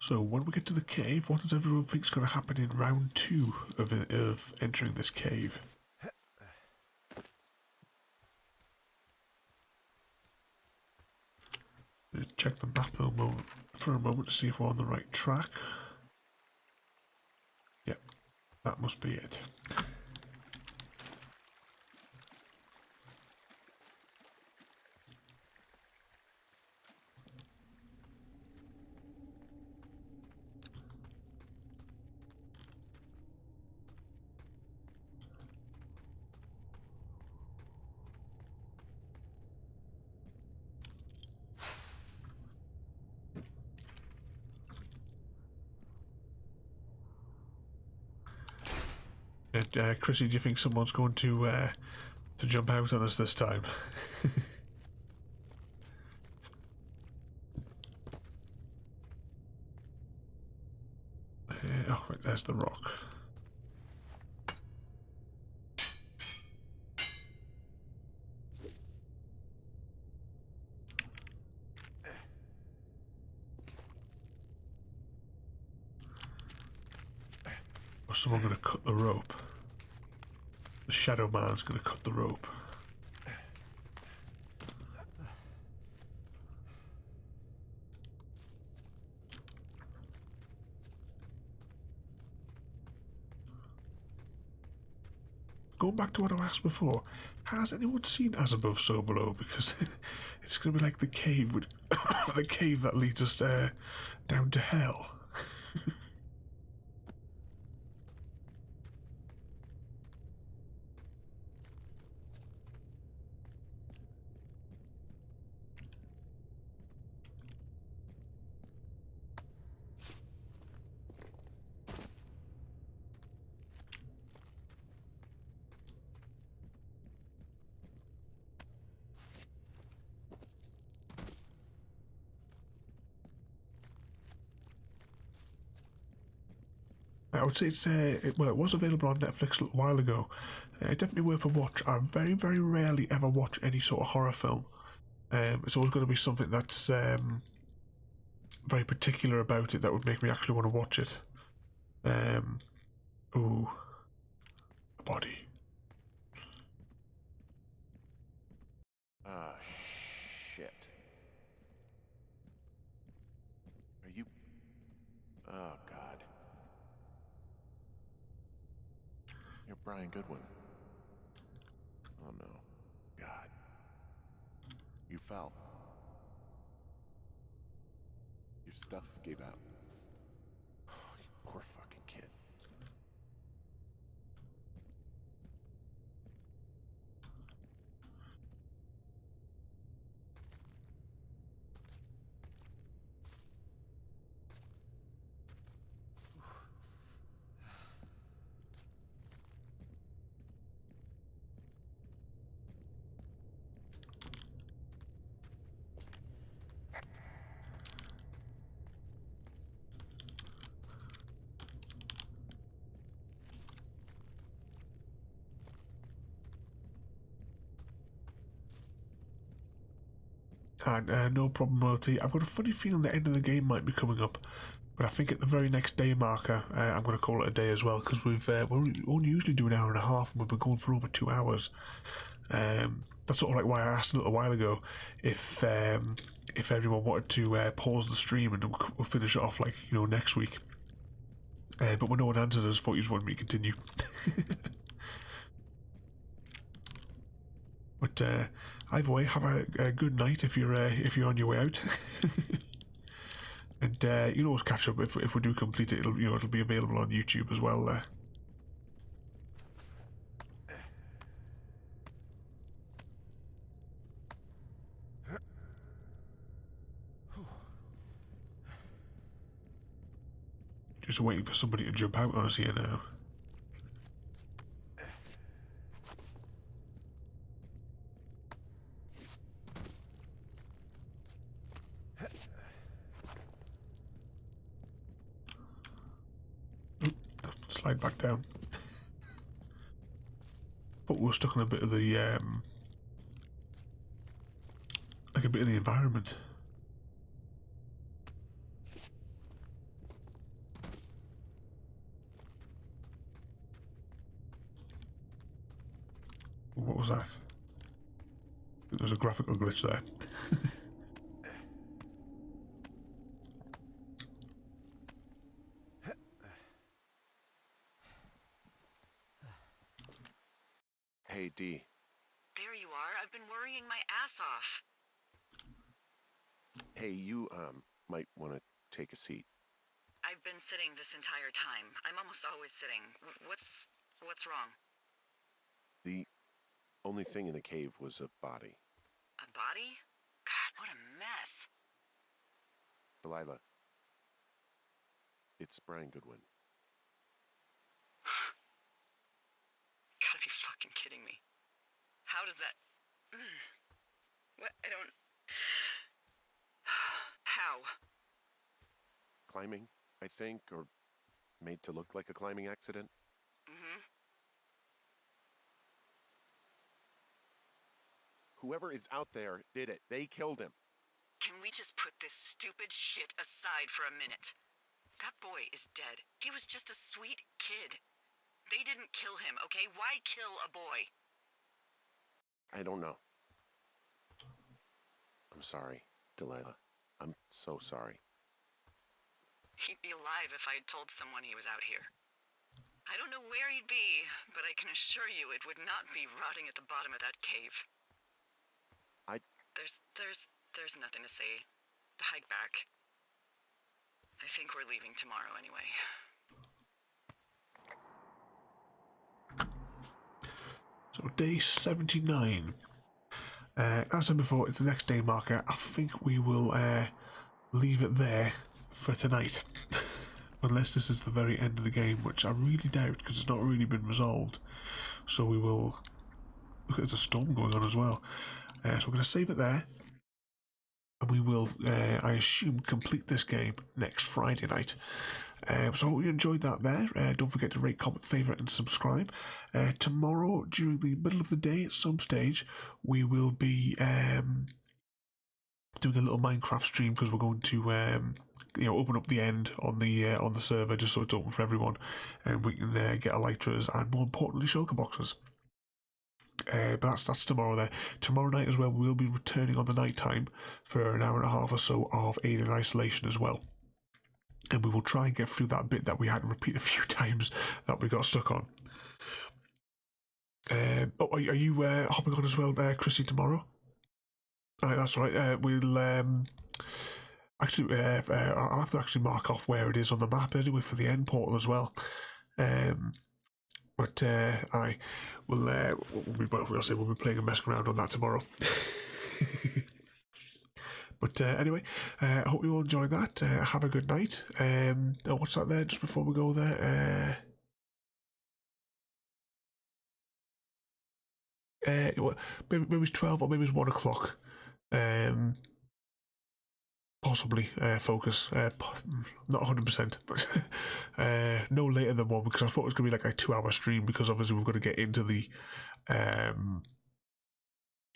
So when we get to the cave, what does everyone think is going to happen in round 2 of entering this cave? Check the map though for a moment to see if we're on the right track. Yep, that must be it. And Chrissy, do you think someone's going to jump out on us this time? Oh, right, there's the rock. Or someone going to cut the rope? The Shadow Man's going to cut the rope. going back to what I asked before, has anyone seen As Above, So Below? Because it's going to be like the cave, the cave that leads us down to hell. I would say it's it was available on Netflix a little while ago. Definitely worth a watch. I very, very rarely ever watch any sort of horror film. It's always going to be something that's very particular about it that would make me actually want to watch it. Ooh, a body. Ah, shit. Are you... Oh, God. You're Brian Goodwin. Oh, no. God. You fell. Your stuff gave out. Oh, you poor fucking kid. And no problem, Multi. I've got a funny feeling the end of the game might be coming up, but I think at the very next day marker, I'm going to call it a day as well, because we're only usually do an hour and a half, and we've been going for over 2 hours. That's sort of like why I asked a little while ago if everyone wanted to pause the stream and we'll finish it off like next week. But when no one answered us, thought you just wanted me to continue. But either way, have a good night if you're on your way out. And you can always catch up if we do complete it. It'll be available on YouTube as well. Just waiting for somebody to jump out on us here now. Slide back down. But we're stuck on a bit of the like a bit of the environment. What was that? There was a graphical glitch there. Hey, D. There you are. I've been worrying my ass off. Hey, you, might want to take a seat. I've been sitting this entire time. I'm almost always sitting. What's wrong? The only thing in the cave was a body. A body? God, what a mess. Delilah. It's Brian Goodwin. Gotta be fucking kidding me. How does that... What? I don't... How? Climbing, I think, or made to look like a climbing accident. Mm-hmm. Whoever is out there did it. They killed him. Can we just put this stupid shit aside for a minute? That boy is dead. He was just a sweet kid. They didn't kill him, okay? Why kill a boy? I don't know. I'm sorry, Delilah. I'm so sorry. He'd be alive if I had told someone he was out here. I don't know where he'd be, but I can assure you it would not be rotting at the bottom of that cave. There's nothing to say. Hike back. I think we're leaving tomorrow anyway. So day 79. As I said before, it's the next day marker. I think we will leave it there for tonight. Unless this is the very end of the game, which I really doubt because it's not really been resolved. So we will... Look, there's a storm going on as well. So we're going to save it there. And we will, I assume, complete this game next Friday night. So I hope you enjoyed that there. Don't forget to rate, comment, favourite and subscribe. Tomorrow, during the middle of the day at some stage, we will be doing a little Minecraft stream because we're going to open up the end on the server just so it's open for everyone. And we can get elytras and, more importantly, shulker boxes. But that's tomorrow there. Tomorrow night as well, we'll be returning on the night time for an hour and a half or so of Alien Isolation as well. And we will try and get through that bit that we had to repeat a few times that we got stuck on. Are you hopping on as well, Chrissy, tomorrow? That's right. We'll actually, I'll have to actually mark off where it is on the map anyway for the end portal as well. But we'll be playing and messing around on that tomorrow. But anyway, I hope you all enjoyed that. Have a good night. What's that there just before we go there? Maybe it's 12 or maybe it's 1 o'clock. Possibly focus. Not 100%, but no later than 1 because I thought it was going to be like a 2-hour stream because obviously we've got to get into the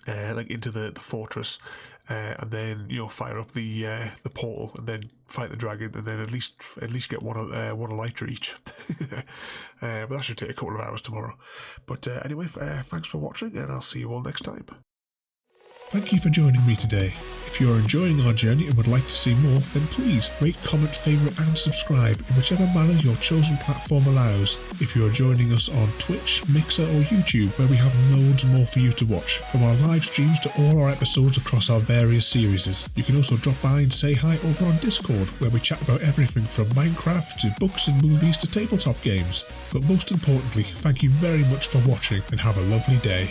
into the fortress and then fire up the portal and then fight the dragon and then at least get one elytra each. But that should take a couple of hours tomorrow. But anyway, thanks for watching and I'll see you all next time. Thank you for joining me today. If you are enjoying our journey and would like to see more, then please rate, comment, favourite and subscribe in whichever manner your chosen platform allows. If you are joining us on Twitch, Mixer or YouTube, where we have loads more for you to watch, from our live streams to all our episodes across our various series. You can also drop by and say hi over on Discord, where we chat about everything from Minecraft to books and movies to tabletop games. But most importantly, thank you very much for watching and have a lovely day.